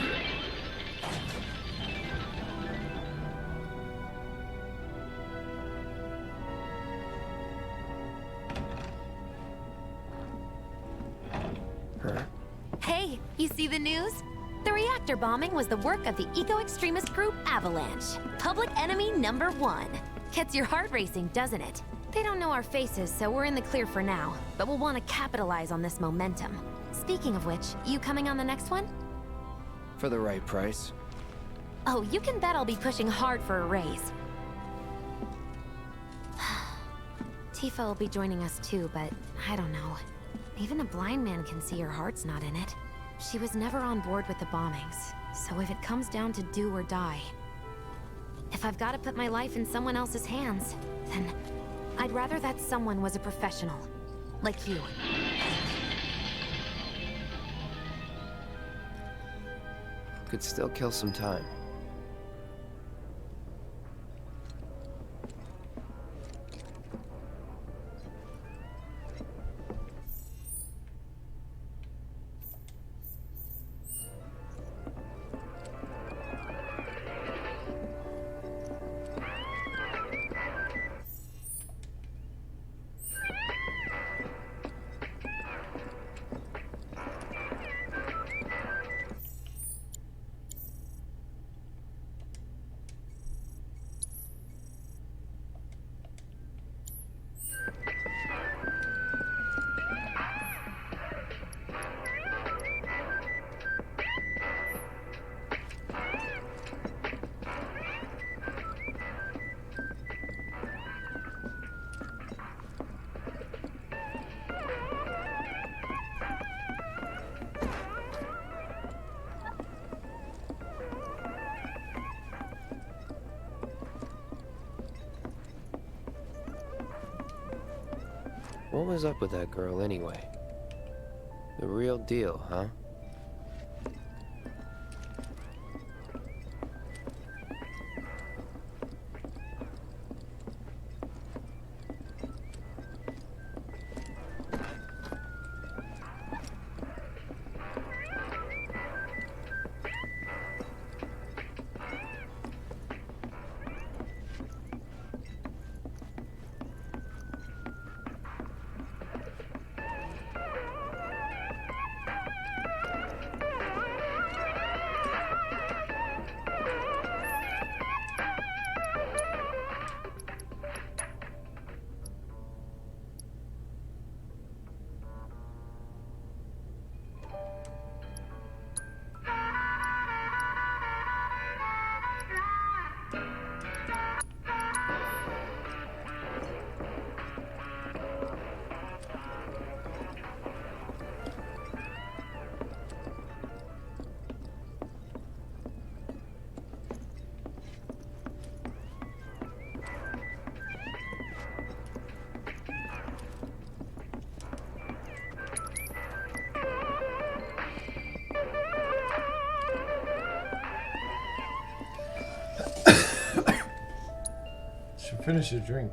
Speaker 24: Hey, you see the news? The reactor bombing was the work of the eco-extremist group Avalanche. Public enemy #1. Gets your heart racing, doesn't it? They don't know our faces, so we're in the clear for now. But we'll want to capitalize on this momentum. Speaking of which, you coming on the next one?
Speaker 16: For the right price.
Speaker 24: Oh, you can bet I'll be pushing hard for a raise. Tifa will be joining us too, but I don't know. Even a blind man can see her heart's not in it. She was never on board with the bombings, so if it comes down to do or die... If I've got to put my life in someone else's hands, then I'd rather that someone was a professional. Like you.
Speaker 16: Could still kill some time. What was up with that girl anyway? The real deal, huh?
Speaker 10: Finish your drink.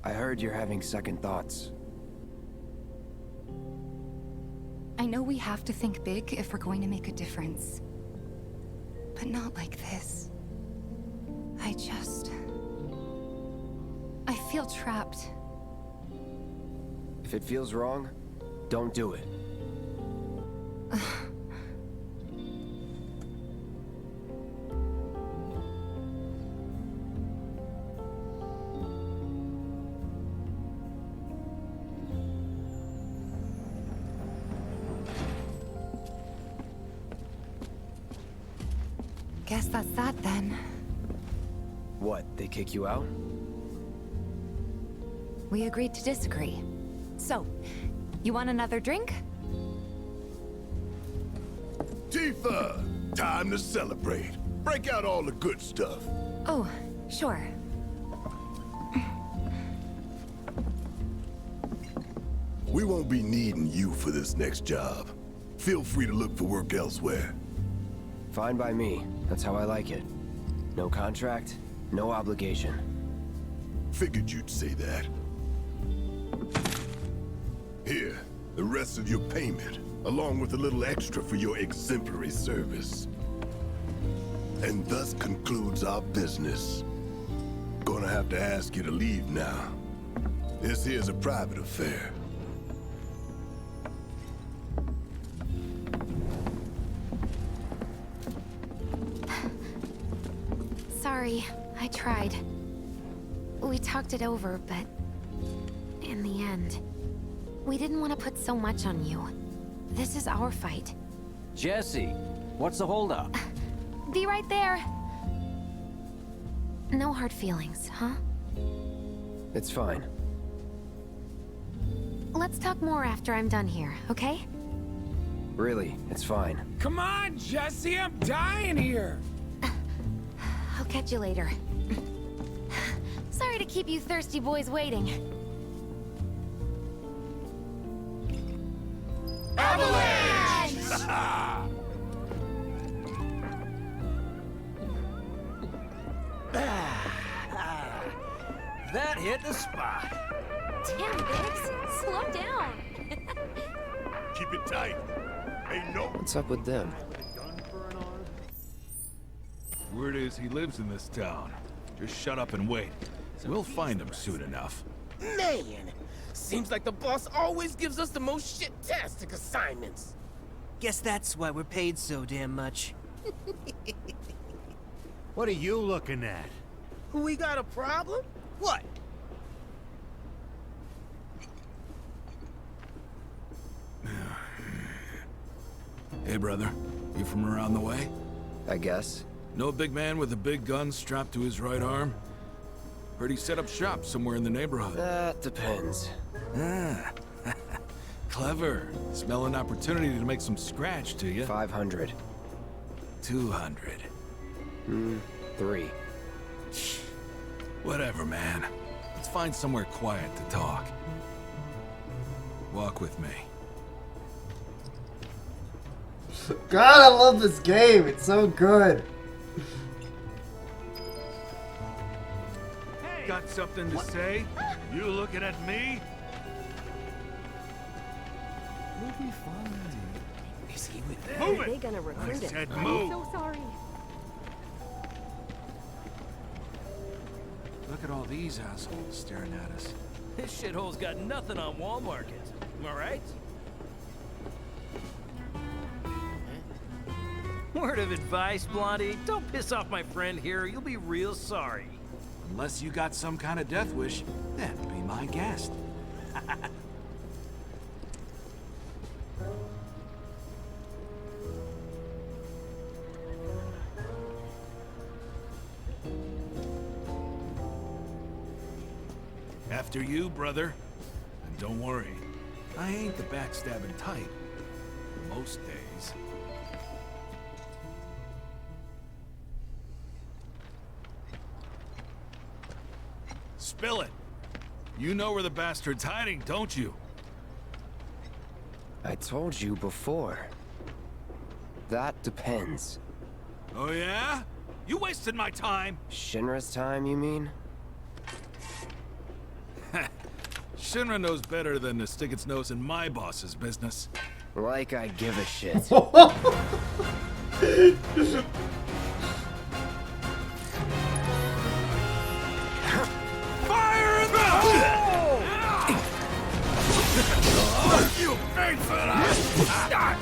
Speaker 16: I heard you're having second thoughts.
Speaker 24: I know we have to think big if we're going to make a difference. But not like this. I feel trapped.
Speaker 16: If it feels wrong, don't do it.
Speaker 24: Guess that's that then.
Speaker 16: What, they kick you out?
Speaker 24: we agreed to disagree. So, you want another drink?
Speaker 23: Tifa! Time to celebrate. Break out all the good stuff.
Speaker 24: Oh, sure.
Speaker 23: We won't be needing you for this next job. Feel free to look for work elsewhere.
Speaker 16: Fine by me. That's how I like it. No contract, no obligation.
Speaker 23: Figured you'd say that. Here, the rest of your payment, along with a little extra for your exemplary service. And thus concludes our business. Gonna have to ask you to leave now. This here's a private affair.
Speaker 24: Sorry, I tried. We talked it over, but in the end, we didn't want to put so much on you. This is our fight.
Speaker 17: Jesse, what's the holdup?
Speaker 24: Be right there. No hard feelings, huh?
Speaker 16: It's fine.
Speaker 24: Let's talk more after I'm done here, okay?
Speaker 16: Really, it's fine.
Speaker 22: Come on, Jesse, I'm dying here.
Speaker 24: I'll catch you later. Sorry to keep you thirsty boys waiting.
Speaker 23: Avalanche!
Speaker 15: That hit the spot.
Speaker 24: Damn, Biggs, slow down.
Speaker 23: Keep it tight. Ain't no...
Speaker 16: What's up with them?
Speaker 11: Word is he lives in this town. Just shut up and wait. We'll find him soon enough.
Speaker 1: Man, seems like the boss always gives us the most shit-tastic assignments.
Speaker 3: Guess that's why we're paid so damn much.
Speaker 12: What are you looking at?
Speaker 1: We got a problem?
Speaker 3: What?
Speaker 11: Hey, brother. You from around the way?
Speaker 16: I guess.
Speaker 11: Know a big man with a big gun strapped to his right arm? Heard he set up shop somewhere in the neighborhood.
Speaker 16: That depends.
Speaker 11: Ah. Clever. Smell an opportunity to make some scratch to you.
Speaker 16: 500.
Speaker 11: 200.
Speaker 16: 3.
Speaker 11: Whatever, man. Let's find somewhere quiet to talk. Walk with me.
Speaker 10: God, I love this game. It's so good.
Speaker 11: Got something to say?
Speaker 12: You looking at me?
Speaker 15: We'll be fine.
Speaker 1: Is he with them?
Speaker 12: Move
Speaker 20: Are
Speaker 12: it!
Speaker 20: they gonna recruit
Speaker 12: I said
Speaker 20: him?
Speaker 12: move.
Speaker 20: I'm so sorry.
Speaker 11: Look at all these assholes staring at us.
Speaker 15: This shithole's got nothing on Wall Market. Am I right? Word of advice, Blondie. Don't piss off my friend here. You'll be real sorry.
Speaker 11: Unless you got some kind of death wish, then be my guest. After you, brother. And don't worry, I ain't the backstabbing type. Most days. Spill it. You know where the bastard's hiding, don't you?
Speaker 16: I told you before. That depends.
Speaker 11: Oh yeah? You wasted my time.
Speaker 16: Shinra's time, you mean?
Speaker 11: Shinra knows better than to stick its nose in my boss's business.
Speaker 16: Like I give a shit.
Speaker 11: Fire in the hole!
Speaker 23: You paid for that!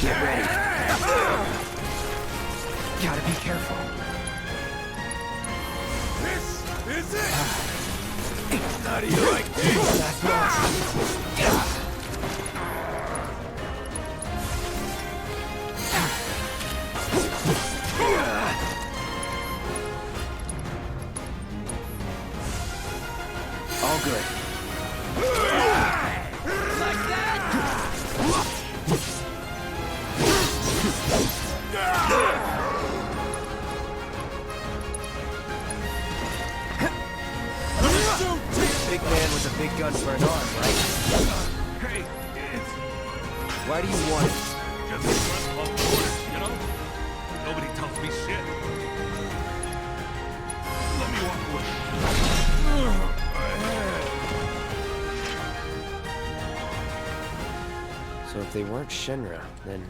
Speaker 16: Get ready. Gotta be careful.
Speaker 6: This is it! How do you like this?
Speaker 16: That's lost. All good.
Speaker 1: Like that?
Speaker 16: Big man with a big gun for an arm, right?
Speaker 12: Hey, it's
Speaker 16: Why do you want it?
Speaker 12: just a run of orders, you know? Nobody tells me shit. Let me walk away.
Speaker 16: So if they weren't Shinra, then...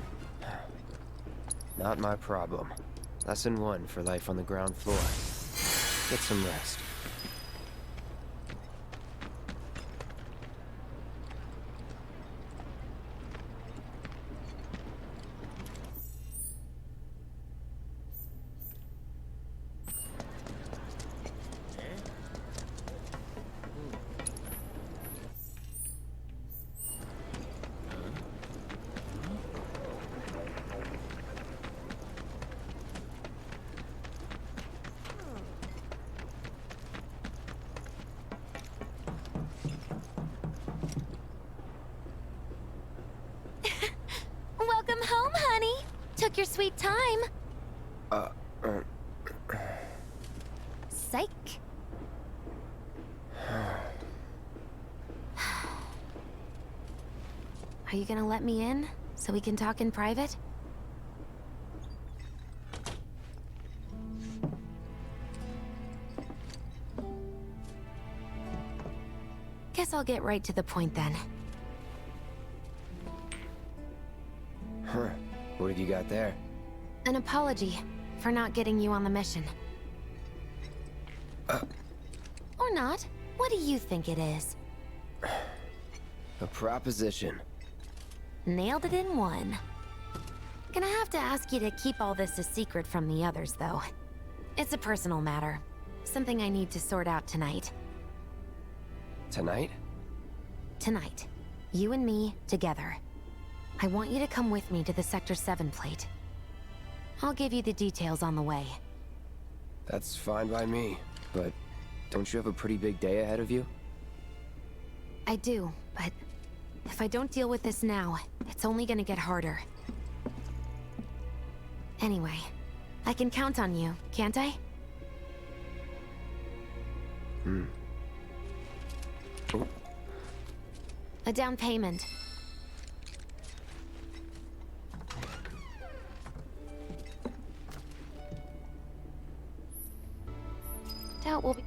Speaker 16: not my problem. Lesson 1 for life on the ground floor. Get some rest.
Speaker 24: Welcome home, honey. Took your sweet time. Psych. Are you gonna let me in so we can talk in private? Guess I'll get right to the point then.
Speaker 16: Huh. What have you got there?
Speaker 24: An apology for not getting you on the mission. Or not. What do you think it is?
Speaker 16: A proposition.
Speaker 24: Nailed it in one. Gonna have to ask you to keep all this a secret from the others, though. It's a personal matter. Something I need to sort out tonight.
Speaker 16: Tonight?
Speaker 24: Tonight. You and me, together. I want you to come with me to the Sector 7 plate. I'll give you the details on the way.
Speaker 16: That's fine by me, but don't you have a pretty big day ahead of you?
Speaker 24: I do, but if I don't deal with this now, it's only gonna get harder. Anyway, I can count on you, can't I? A down payment. Doubt we'll be...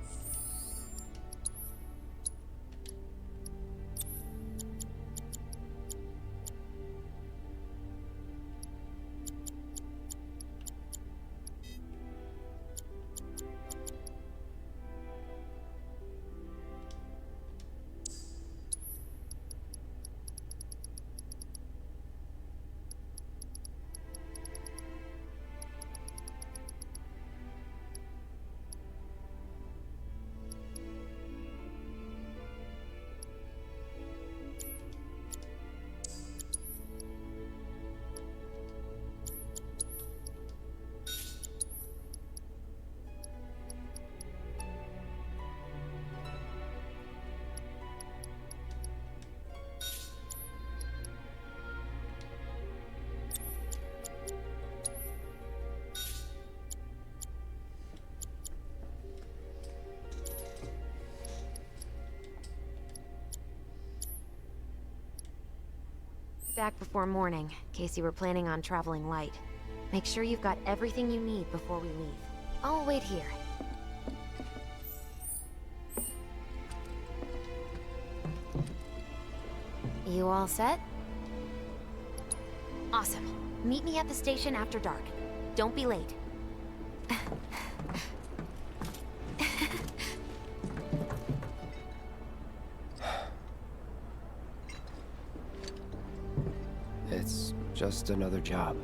Speaker 24: Back before morning, in case you were planning on traveling light. Make sure you've got everything you need before we leave. I'll wait here. You all set? Awesome. Meet me at the station after dark. Don't be late.
Speaker 16: Just another job.